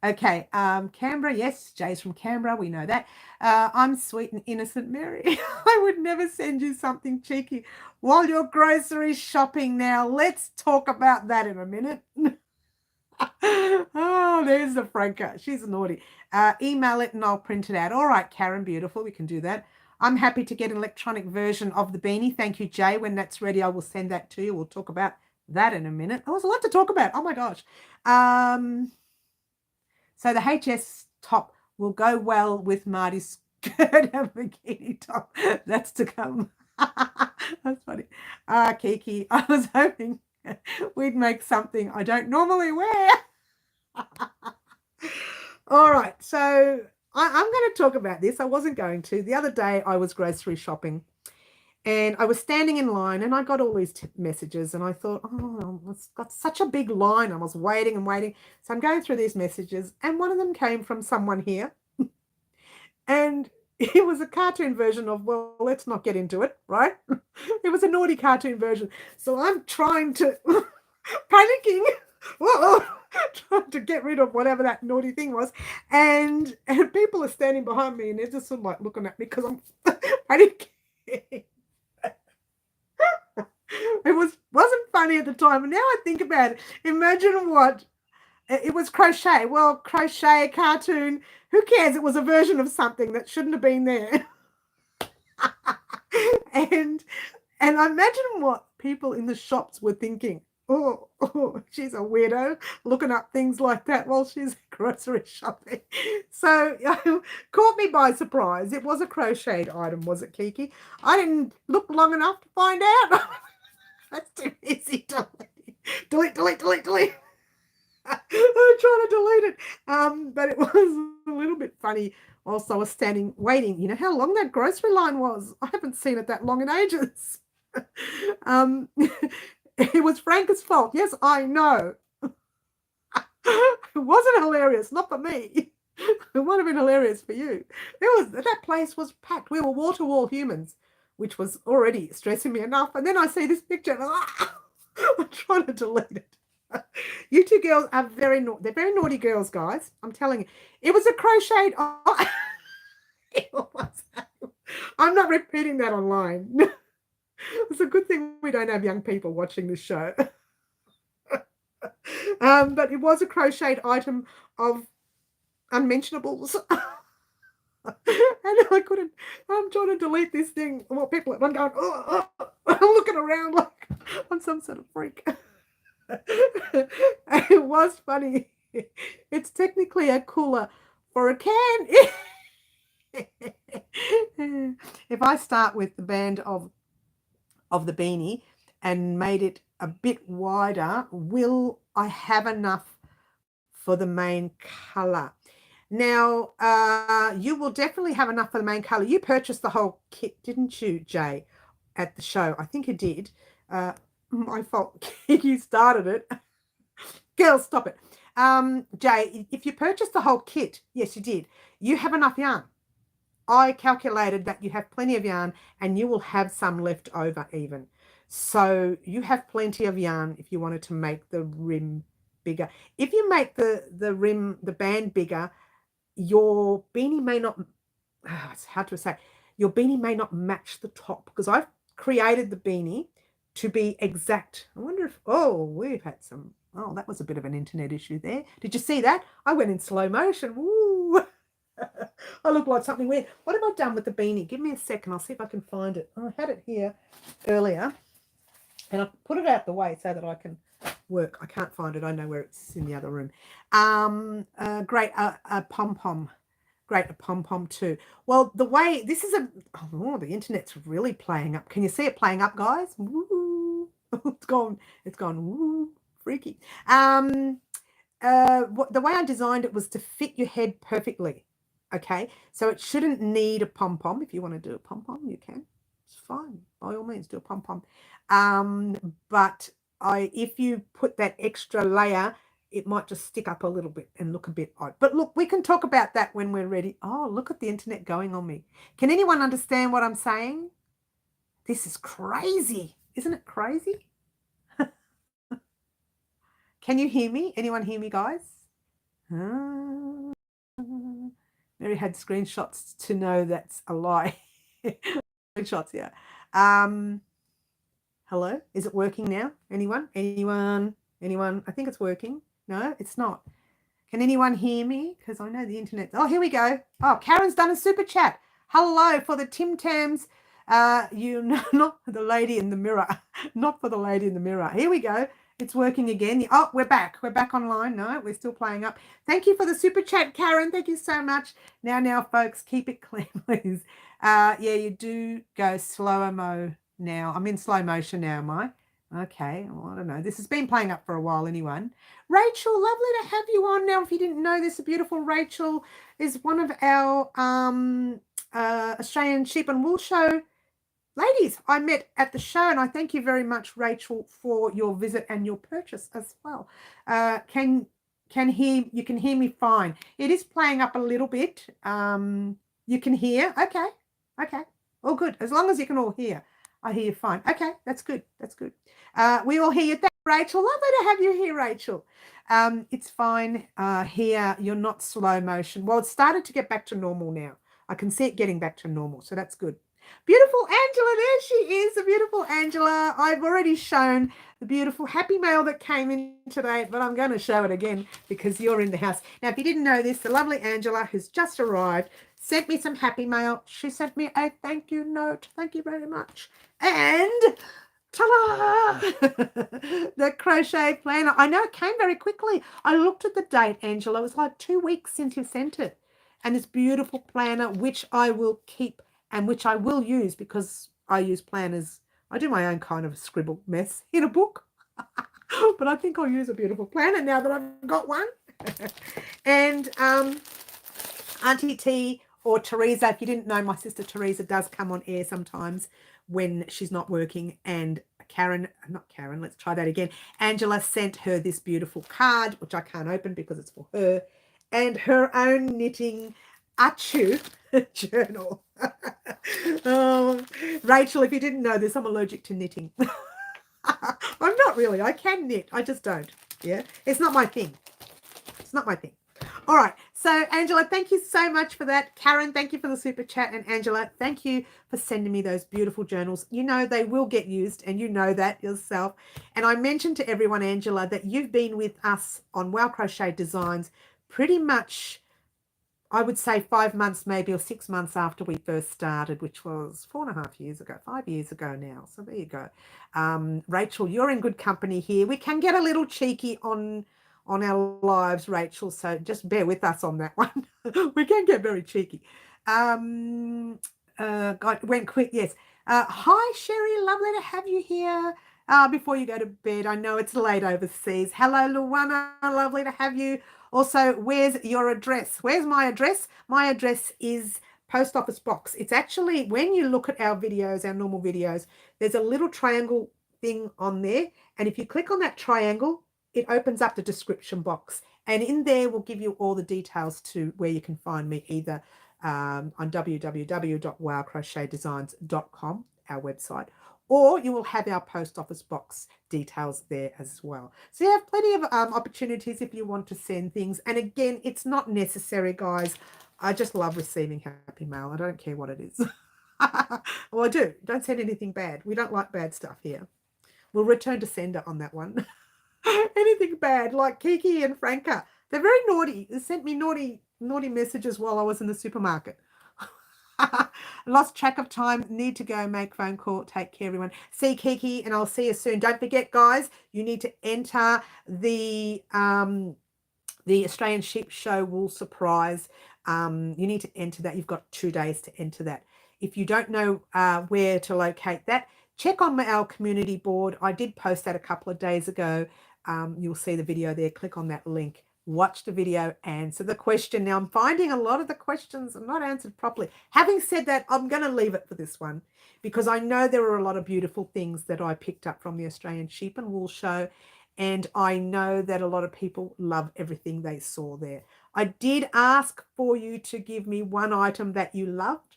Okay, Canberra, yes, Jay's from Canberra, we know that. I'm sweet and innocent, Mary. I would never send you something cheeky while you're grocery shopping now. Let's talk about that in a minute. Oh, there's the Franca. She's naughty. Email it and I'll print it out. All right, Karen, beautiful. We can do that. I'm happy to get an electronic version of the beanie. Thank you, Jay. When that's ready, I will send that to you. We'll talk about that in a minute. Oh, there's a lot to talk about. Oh, my gosh. So the HS top will go well with Marty's skirt and bikini top. That's to come. That's funny. Kiki, I was hoping we'd make something I don't normally wear. All right. So I'm going to talk about this. I wasn't going to. The other day I was grocery shopping and I was standing in line and I got all these messages and I thought, oh, I've got such a big line. I was waiting and waiting. So I'm going through these messages and one of them came from someone here and it was a cartoon version of, well, let's not get into it, right? It was a naughty cartoon version. So I'm trying to, panicking, trying to get rid of whatever that naughty thing was. And people are standing behind me and they're just sort of like looking at me because I'm panicking. It wasn't funny at the time. And now I think about it, imagine what it was. Crochet. Well, crochet, cartoon, who cares? It was a version of something that shouldn't have been there. and I imagine what people in the shops were thinking. Oh, she's a weirdo looking up things like that while she's grocery shopping. So caught me by surprise. It was a crocheted item, was it, Kiki? I didn't look long enough to find out. That's too easy. Delete. I'm trying to delete it. But it was a little bit funny. Also, I was standing waiting. You know how long that grocery line was? I haven't seen it that long in ages. It was Franca's fault. Yes, I know. It wasn't hilarious, not for me. It would have been hilarious for you. That place was packed. We were wall to wall humans, which was already stressing me enough. And then I see this picture and I'm trying to delete it. You two girls are they're very naughty girls, guys. I'm telling you. It was a crocheted. I'm not repeating that online. It's a good thing we don't have young people watching this show. But it was a crocheted item of unmentionables. And I'm trying to delete this thing. Well, people, I'm going, I'm looking around like I'm some sort of freak. It was funny. It's technically a cooler for a can. If I start with the band of the beanie and made it a bit wider, will I have enough for the main color? Now, you will definitely have enough for the main color. You purchased the whole kit, didn't you, Jay, at the show? I think you did. My fault. You started it. Girls, stop it. Jay, if you purchased the whole kit, yes, you did. You have enough yarn. I calculated that you have plenty of yarn and you will have some left over even. So you have plenty of yarn if you wanted to make the rim bigger. If you make the rim, the band bigger, your beanie may not, it's hard to say, your beanie may not match the top because I've created the beanie to be exact. I wonder if, we've had some, that was a bit of an internet issue there. Did you see that? I went in slow motion. Woo! I look like something weird. What have I done with the beanie? Give me a second. I'll see if I can find it. I had it here earlier and I put it out the way so that I can work. I can't find it. I know where it's in the other room. Great, a pom-pom. Great, a pom-pom too. Well, the way, this is the internet's really playing up. Can you see it playing up, guys? Woo! It's gone, woo, freaky. The way I designed it was to fit your head perfectly. Okay, so it shouldn't need a pom-pom. If you want to do a pom-pom, you can. It's fine. By all means, do a pom-pom. But if you put that extra layer, it might just stick up a little bit and look a bit odd. But look, we can talk about that when we're ready. Oh, look at the internet going on me. Can anyone understand what I'm saying? This is crazy. Isn't it crazy? Can you hear me? Anyone hear me, guys? Mary had screenshots to know that's a lie. Screenshots, yeah. Hello? Is it working now? Anyone? I think it's working. No, it's not. Can anyone hear me? Because I know the internet. Oh, here we go. Oh, Karen's done a super chat. Hello for the Tim Tams. Not for the lady in the mirror. Not for the lady in the mirror. Here we go. It's working again. Oh, we're back. We're back online. No, we're still playing up. Thank you for the super chat, Karen. Thank you so much. Now, folks, keep it clean, please. Yeah, you do go slower mo now. I'm in slow motion now, am I? Okay, well, I don't know. This has been playing up for a while, anyone. Rachel, lovely to have you on. Now, if you didn't know this, beautiful Rachel is one of our Australian Sheep and Wool Show ladies I met at the show, and I thank you very much, Rachel, for your visit and your purchase as well. You can hear me fine. It is playing up a little bit. You can hear. Okay, all good. As long as you can all hear, I hear you fine. Okay, that's good. That's good. We all hear you. Thank you, Rachel. Lovely to have you here, Rachel. It's fine here. You're not slow motion. Well, it's started to get back to normal now. I can see it getting back to normal, so that's good. Beautiful Angela, there she is, the beautiful Angela. I've already shown the beautiful happy mail that came in today, but I'm going to show it again because you're in the house. Now, if you didn't know this, the lovely Angela, who's just arrived, sent me some happy mail. She sent me a thank you note. Thank you very much. And ta-da! The crochet planner. I know it came very quickly. I looked at the date, Angela. It was like 2 weeks since you sent it. And this beautiful planner, which I will keep and which I will use because I use planners. I do my own kind of scribble mess in a book. But I think I'll use a beautiful planner now that I've got one. And Auntie T or Teresa, if you didn't know, my sister Teresa does come on air sometimes when she's not working. And let's try that again. Angela sent her this beautiful card, which I can't open because it's for her, and her own knitting Achu journal. Oh, Rachel, if you didn't know this, I'm allergic to knitting. I'm not really. I can knit. I just don't. Yeah. It's not my thing. It's not my thing. All right. So, Angela, thank you so much for that. Karen, thank you for the super chat. And Angela, thank you for sending me those beautiful journals. You know, they will get used, and you know that yourself. And I mentioned to everyone, Angela, that you've been with us on Wow Crochet Designs pretty much, I would say 5 months maybe, or 6 months after we first started, which was 4.5 years ago, 5 years ago now. So there you go. Rachel, you're in good company here. We can get a little cheeky on our lives, Rachel, so just bear with us on that one. We can get very cheeky. God, it went quick, yes. Hi, Sherry, lovely to have you here. Before you go to bed, I know it's late overseas. Hello, Luana, lovely to have you. Also, where's your address? Where's my address? My address is Post Office Box. It's actually, when you look at our videos, our normal videos, there's a little triangle thing on there. And if you click on that triangle, it opens up the description box. And in there, we'll give you all the details to where you can find me, either on www.wowcrochetdesigns.com, our website, or you will have our post office box details there as well. So you have plenty of opportunities if you want to send things. And again, it's not necessary, guys. I just love receiving happy mail. I don't care what it is. Well, I do. Don't send anything bad. We don't like bad stuff here. We'll return to sender on that one. Anything bad, like Kiki and Franca. They're very naughty. They sent me naughty messages while I was in the supermarket. Lost track of time. Need to go make phone call. Take care, everyone. See Kiki, and I'll see you soon. Don't forget, guys, you need to enter the Australian Sheep Show Wool Surprise. You need to enter that. You've got 2 days to enter that. If you don't know where to locate that, check on our community board. I did post that a couple of days ago. You'll see the video there. Click on that link. Watch the video, answer the question. Now, I'm finding a lot of the questions are not answered properly. Having said that, I'm going to leave it for this one because I know there are a lot of beautiful things that I picked up from the Australian Sheep and Wool Show, and I know that a lot of people love everything they saw there. I did ask for you to give me one item that you loved,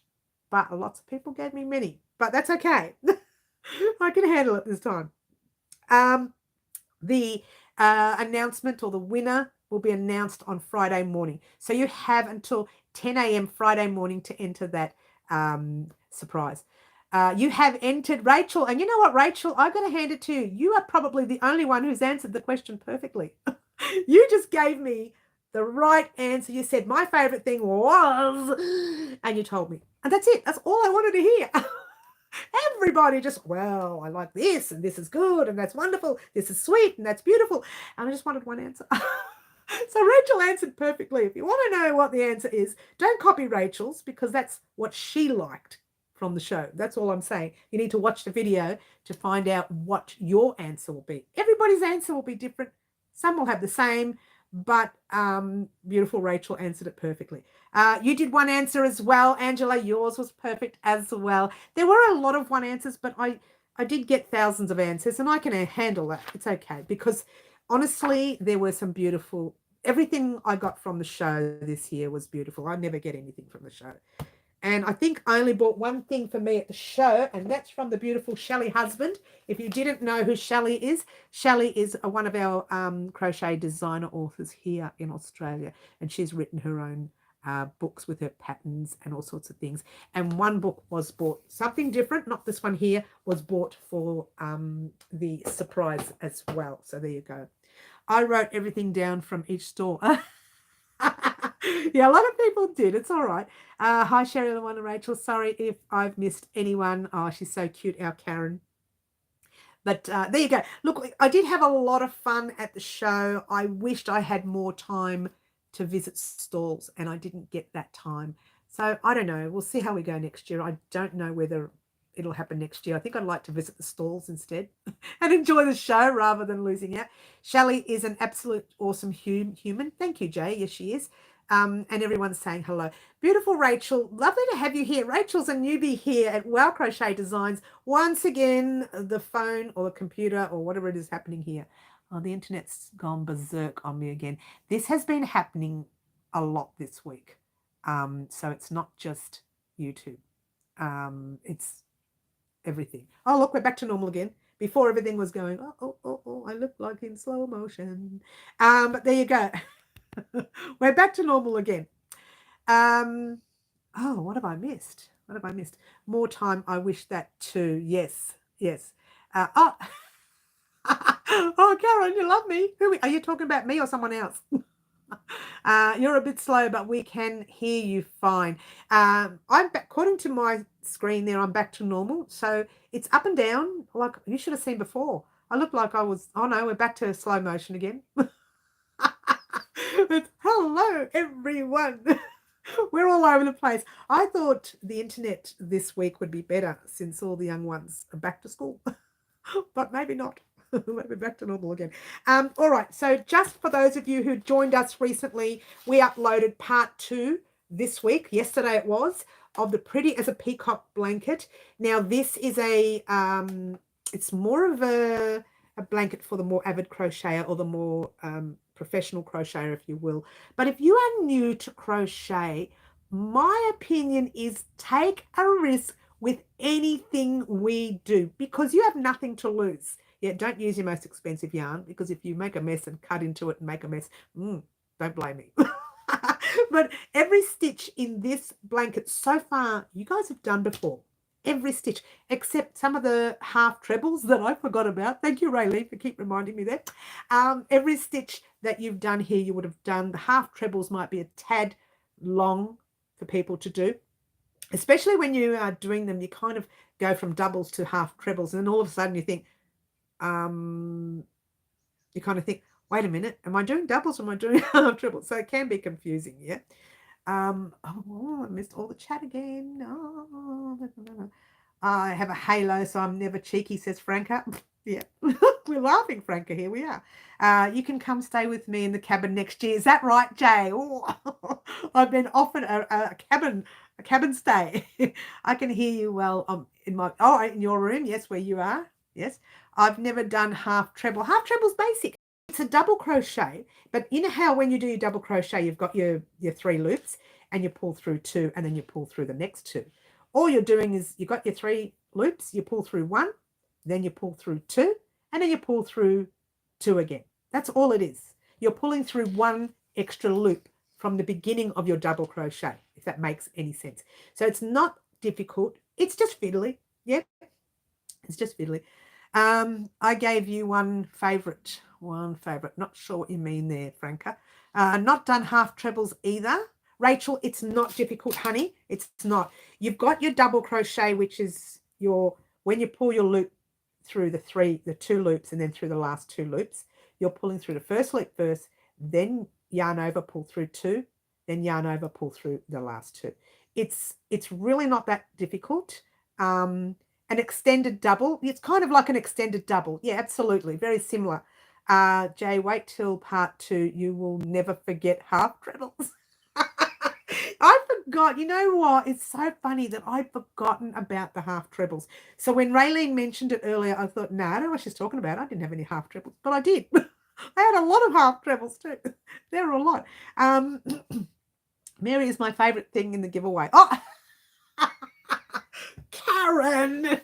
but lots of people gave me many, but that's okay. I can handle it this time. The announcement, or the winner, will be announced on Friday morning. So you have until 10 a.m. Friday morning to enter that surprise. You have entered, Rachel, and you know what, Rachel, I've got to hand it to you. You are probably the only one who's answered the question perfectly. You just gave me the right answer. You said my favorite thing was, and you told me. And that's it. That's all I wanted to hear. Everybody just, well, I like this, and this is good, and that's wonderful. This is sweet, and that's beautiful. And I just wanted one answer. So Rachel answered perfectly. If you want to know what the answer is, don't copy Rachel's, because that's what she liked. from the show. That's all I'm saying. You need to watch the video to find out what your answer will be. Everybody's answer will be different. Some will have the same, but beautiful Rachel answered it perfectly. You did one answer as well, Angela. Yours was perfect as well. There were a lot of one answers, but I did get thousands of answers, and I can handle that. It's okay, because honestly, there were some beautiful, everything I got from the show this year was beautiful. I never get anything from the show. And I think I only bought one thing for me at the show, and that's from the beautiful Shelley Husband. If you didn't know who Shelley is one of our crochet designer authors here in Australia, and she's written her own books with her patterns and all sorts of things. And one book was bought, something different, not this one here, was bought for the surprise as well. So there you go. I wrote everything down from each store. Yeah, a lot of people did. It's all right. Hi, Sherry, Luana, and Rachel. Sorry if I've missed anyone. Oh, she's so cute, our Karen. But there you go. Look, I did have a lot of fun at the show. I wished I had more time to visit stalls, and I didn't get that time. So I don't know. We'll see how we go next year. I don't know whether it'll happen next year. I think I'd like to visit the stalls instead and enjoy the show rather than losing out. Shelley is an absolute awesome human. Thank you, Jay. Yes, she is. And everyone's saying hello. Beautiful Rachel. Lovely to have you here. Rachel's a newbie here at Wow Crochet Designs. Once again, the phone or the computer or whatever it is happening here. Oh, the internet's gone berserk on me again. This has been happening a lot this week. So it's not just YouTube. It's everything. Oh, look, we're back to normal again. Before everything was going, oh, I look like in slow motion. But there you go. We're back to normal again. Oh, what have I missed? What have I missed? More time. I wish that too. Yes. Oh, Karen, you love me. Are you talking about me or someone else? You're a bit slow, but we can hear you fine. I'm back, according to my screen there, I'm back to normal. So it's up and down, like you should have seen before. I look like I was, oh no, we're back to slow motion again. Hello, everyone. We're all over the place. I thought the internet this week would be better since all the young ones are back to school, but maybe not. Maybe back to normal again. All right. So just for those of you who joined us recently, we uploaded part 2 this week. Yesterday it was, of the Pretty as a Peacock blanket. Now this is a, it's more of a blanket for the more avid crocheter or the more professional crocheter, if you will. But if you are new to crochet, my opinion is take a risk with anything we do because you have nothing to lose. Yeah, don't use your most expensive yarn because if you make a mess and cut into it and make a mess, don't blame me. But every stitch in this blanket so far, you guys have done before. Every stitch, except some of the half trebles that I forgot about. Thank you, Rayleigh, for keep reminding me that. Every stitch that you've done here, you would have done. The half trebles might be a tad long for people to do. Especially when you are doing them, you kind of go from doubles to half trebles, and then all of a sudden you think, you kind of think, wait a minute, am I doing doubles or am I doing half triples? So it can be confusing, yeah. Oh, I missed all the chat again. Oh, I have a halo, so I'm never cheeky, says Franca. Yeah, we're laughing, Franca. Here we are. You can come stay with me in the cabin next year. Is that right, Jay? Oh, I've been offered a cabin stay. I can hear you well in your room. Yes, where you are. Yes, I've never done half treble. Half treble's basic. It's a double crochet, but you know how when you do your double crochet, you've got your 3 loops and you pull through 2 and then you pull through the next 2. All you're doing is you've got your 3 loops, you pull through 1, then you pull through 2, and then you pull through 2 again. That's all it is. You're pulling through 1 extra loop from the beginning of your double crochet, if that makes any sense. So it's not difficult. It's just fiddly. Yeah, it's just fiddly. I gave you one favorite. Not sure what you mean there, Franca. Not done half trebles either. Rachel, it's not difficult, honey. It's not. You've got your double crochet, which is when you pull your loop through the 2 loops and then through the last 2 loops, you're pulling through the first loop first, then yarn over, pull through 2, then yarn over, pull through the last 2. It's really not that difficult. An extended double. It's kind of like an extended double. Yeah, absolutely. Very similar. Jay, wait till part 2. You will never forget half trebles. I forgot. You know what? It's so funny that I'd forgotten about the half trebles. So when Raylene mentioned it earlier, I thought, no, I don't know what she's talking about. I didn't have any half trebles, but I did. I had a lot of half trebles too. There were a lot. Mary is my favorite thing in the giveaway. Oh, Karen.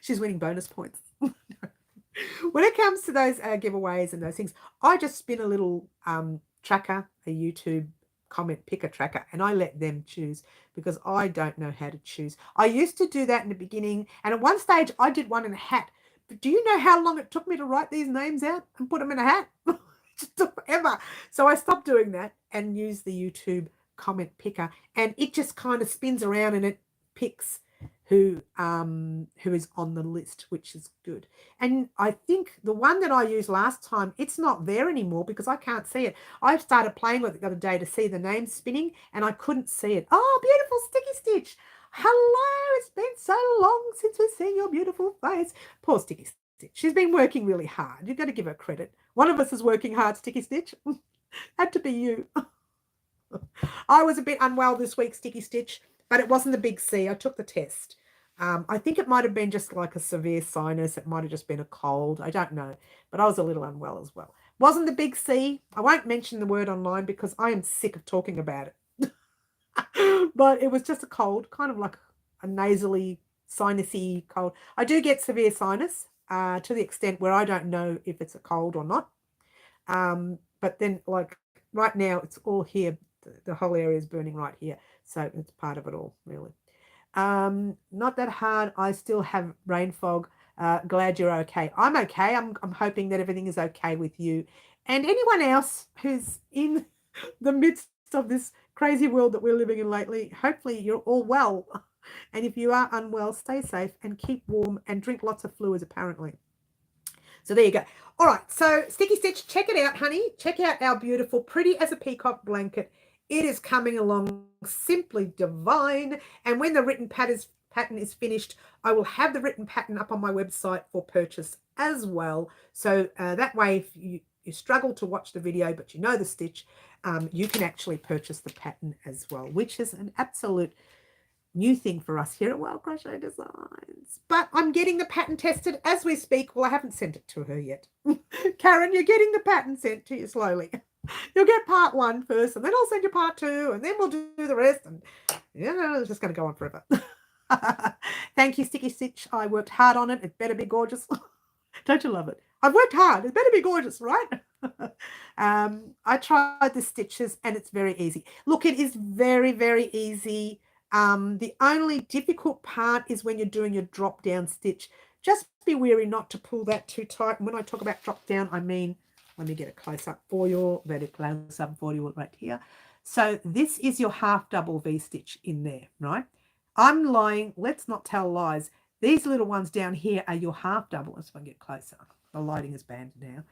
She's winning bonus points. When it comes to those giveaways and those things, I just spin a little tracker, a YouTube comment picker tracker, and I let them choose because I don't know how to choose. I used to do that in the beginning, and at one stage I did one in a hat. But do you know how long it took me to write these names out and put them in a hat? It just took forever. So I stopped doing that and used the YouTube comment picker, and it just kind of spins around and it picks who is on the list, which is good. And I think the one that I used last time, it's not there anymore because I can't see it. I started playing with it the other day to see the name spinning and I couldn't see it. Oh, beautiful Sticky Stitch. Hello, it's been so long since we've seen your beautiful face. Poor Sticky Stitch. She's been working really hard. You've got to give her credit. One of us is working hard, Sticky Stitch. Had to be you. I was a bit unwell this week, Sticky Stitch, but it wasn't the big C. I took the test. I think it might have been just like a severe sinus. It might have just been a cold. I don't know. But I was a little unwell as well. Wasn't the big C. I won't mention the word online because I am sick of talking about it. But it was just a cold, kind of like a nasally, sinusy cold. I do get severe sinus to the extent where I don't know if it's a cold or not. But then like right now it's all here. The whole area is burning right here. So it's part of it all, really. Not that hard. I still have brain fog. Glad you're okay. I'm okay. I'm hoping that everything is okay with you and anyone else who's in the midst of this crazy world that we're living in lately. Hopefully you're all well. And if you are unwell, stay safe and keep warm and drink lots of fluids, apparently. So there you go. All right. So Sticky Stitch, check it out, honey. Check out our beautiful, pretty as a peacock blanket. It is coming along simply divine. And when the written pattern is finished, I will have the written pattern up on my website for purchase as well. So that way, if you struggle to watch the video, but you know the stitch, you can actually purchase the pattern as well, which is an absolute new thing for us here at Wild Crochet Designs. But I'm getting the pattern tested as we speak. Well, I haven't sent it to her yet. Karen, you're getting the pattern sent to you slowly. You'll get part 1 first, and then I'll send you part 2, and then we'll do the rest. And it's just going to go on forever. Thank you, Sticky Stitch. I worked hard on it. It better be gorgeous. Don't you love it? I've worked hard. It better be gorgeous, right? I tried the stitches, and it's very easy. Look, it is very, very easy. The only difficult part is when you're doing your drop down stitch. Just be wary not to pull that too tight. And when I talk about drop down, I mean, let me get a close up for you, very close up for you right here. So this is your half double V-stitch in there, right? I'm lying, let's not tell lies. These little ones down here are your half double. Let's see if I can get closer. The lighting is banned now.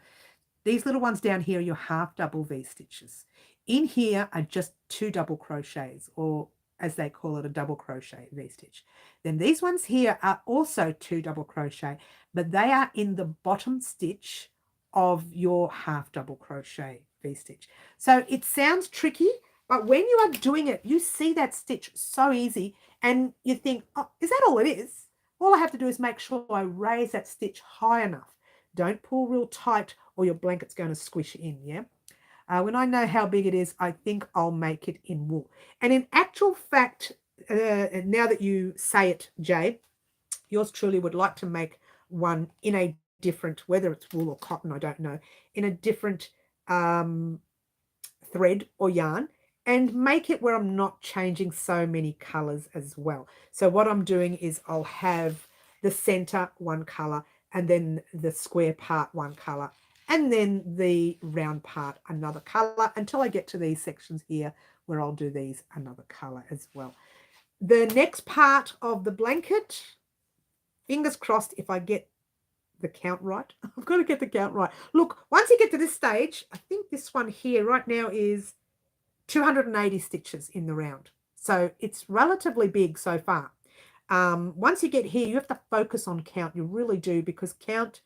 These little ones down here are your half double V-stitches. In here are just 2 double crochets, or as they call it, a double crochet V-stitch. Then these ones here are also 2 double crochet, but they are in the bottom stitch of your half double crochet V-stitch. So it sounds tricky, but when you are doing it, you see that stitch so easy and you think, oh, is that all it is? All I have to do is make sure I raise that stitch high enough. Don't pull real tight or your blanket's going to squish in, yeah? When I know how big it is, I think I'll make it in wool. And in actual fact, now that you say it, Jay, yours truly would like to make one in a different, whether it's wool or cotton, I don't know, in a different thread or yarn, and make it where I'm not changing so many colors as well. So what I'm doing is I'll have the center one color, and then the square part one color, and then the round part another color, until I get to these sections here where I'll do these another color as well. The next part of the blanket, fingers crossed if I get the count right. I've got to get the count right. Look, once you get to this stage, I think this one here right now is 280 stitches in the round. So it's relatively big so far. Once you get here, you have to focus on count. You really do, because count,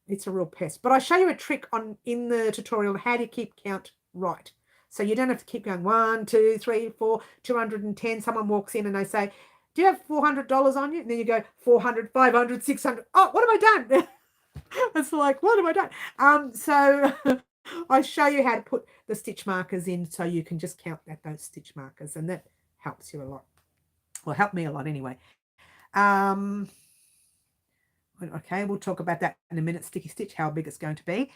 it's a real pest. But I show you a trick in the tutorial, how to keep count right. So you don't have to keep going 1, 2, 3, 4, 210. Someone walks in and they say, do you have $400 on you? And then you go 400, 500, 600. Oh, what have I done? It's like, what have I done? So I show you how to put the stitch markers in so you can just count those stitch markers, and that helps you a lot. Well, helped me a lot anyway. Okay, we'll talk about that in a minute. Sticky stitch, how big it's going to be.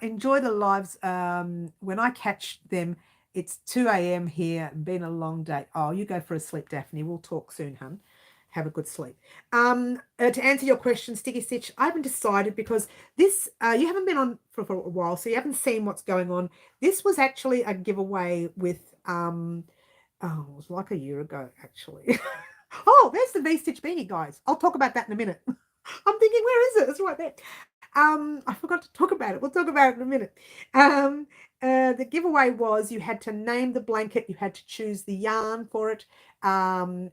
Enjoy the lives. When I catch them, it's 2 a.m. here. Been a long day. Oh, you go for a sleep, Daphne. We'll talk soon, hun. Have a good sleep. To answer your question, Sticky Stitch, I haven't decided, because this, you haven't been on for a while, so you haven't seen what's going on. This was actually a giveaway with, oh, it was like a year ago, actually. Oh, there's the V-stitch beanie, guys. I'll talk about that in a minute. I'm thinking, where is it? It's right there. I forgot to talk about it. We'll talk about it in a minute. The giveaway was, you had to name the blanket, you had to choose the yarn for it, and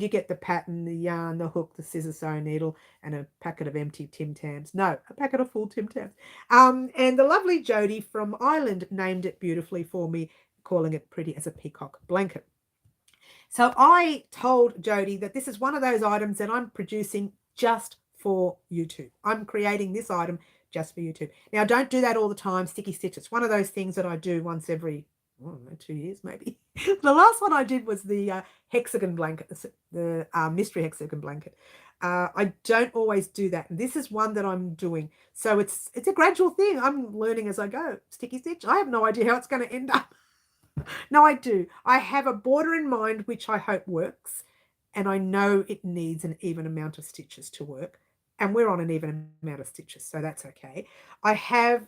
you get the pattern, the yarn, the hook, the scissors, sewing needle, and a packet of empty Tim Tams. No, a packet of full Tim Tams. And the lovely Jodie from Ireland named it beautifully for me, calling it pretty as a peacock blanket. So I told Jodie that this is one of those items that I'm producing just for YouTube. I'm creating this item just for YouTube. Now, don't do that all the time, Sticky Stitch. It's one of those things that I do once every, I don't know, 2 years maybe. The last one I did was the hexagon blanket, the mystery hexagon blanket. I don't always do that. This is one that I'm doing. So it's a gradual thing. I'm learning as I go. Sticky Stitch, I have no idea how it's going to end up. No, I do. I have a border in mind, which I hope works. And I know it needs an even amount of stitches to work. And we're on an even amount of stitches, so that's okay. I have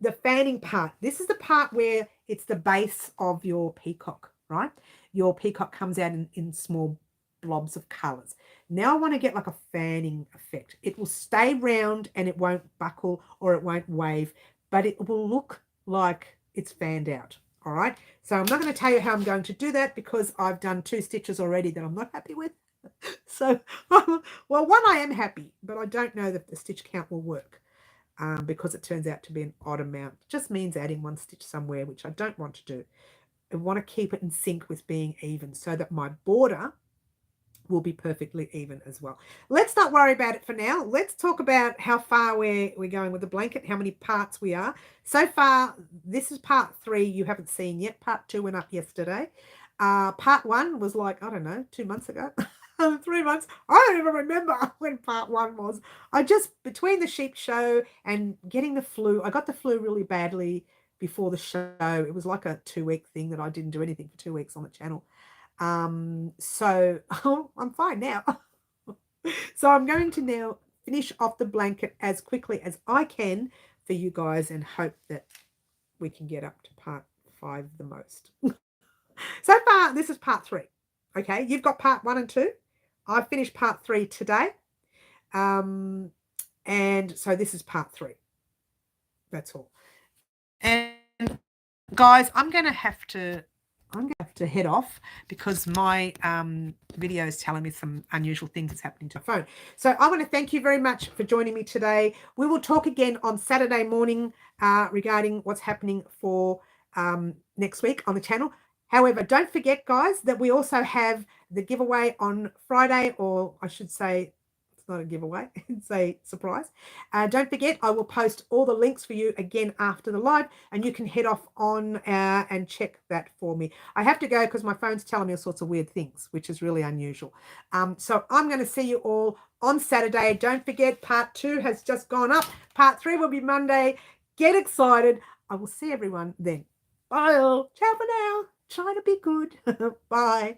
the fanning part. This is the part where it's the base of your peacock, right? Your peacock comes out in small blobs of colours. Now I want to get like a fanning effect. It will stay round and it won't buckle or it won't wave, but it will look like it's fanned out. All right, so I'm not going to tell you how I'm going to do that, because I've done 2 stitches already that I'm not happy with. So, well, one I am happy, but I don't know that the stitch count will work, because it turns out to be an odd amount. It just means adding 1 stitch somewhere, which I don't want to do. I want to keep it in sync with being even, so that my border will be perfectly even as well. Let's not worry about it for now. Let's talk about how far we're going with the blanket, how many parts we are. So far, this is part 3 you haven't seen yet. Part 2 went up yesterday. Part 1 was like, I don't know, 2 months ago. 3 months. I don't even remember when part 1 was. I just, between the sheep show and getting the flu, I got the flu really badly before the show. It was like a 2-week thing that I didn't do anything for 2 weeks on the channel. So I'm fine now. So I'm going to now finish off the blanket as quickly as I can for you guys, and hope that we can get up to part 5 the most. So far, this is part 3. Okay, you've got part 1 and 2. I finished part 3 today. And so this is part 3. That's all. And guys, I'm going to have to head off, because my video is telling me some unusual things that's happening to my phone. So I want to thank you very much for joining me today. We will talk again on Saturday morning regarding what's happening for next week on the channel. However, don't forget, guys, that we also have the giveaway on Friday, or I should say, it's not a giveaway, it's a surprise. Don't forget, I will post all the links for you again after the live, and you can head off on and check that for me. I have to go because my phone's telling me all sorts of weird things, which is really unusual. So I'm going to see you all on Saturday. Don't forget, part 2 has just gone up. Part 3 will be Monday. Get excited. I will see everyone then. Bye. Ciao for now. Try to be good. Bye.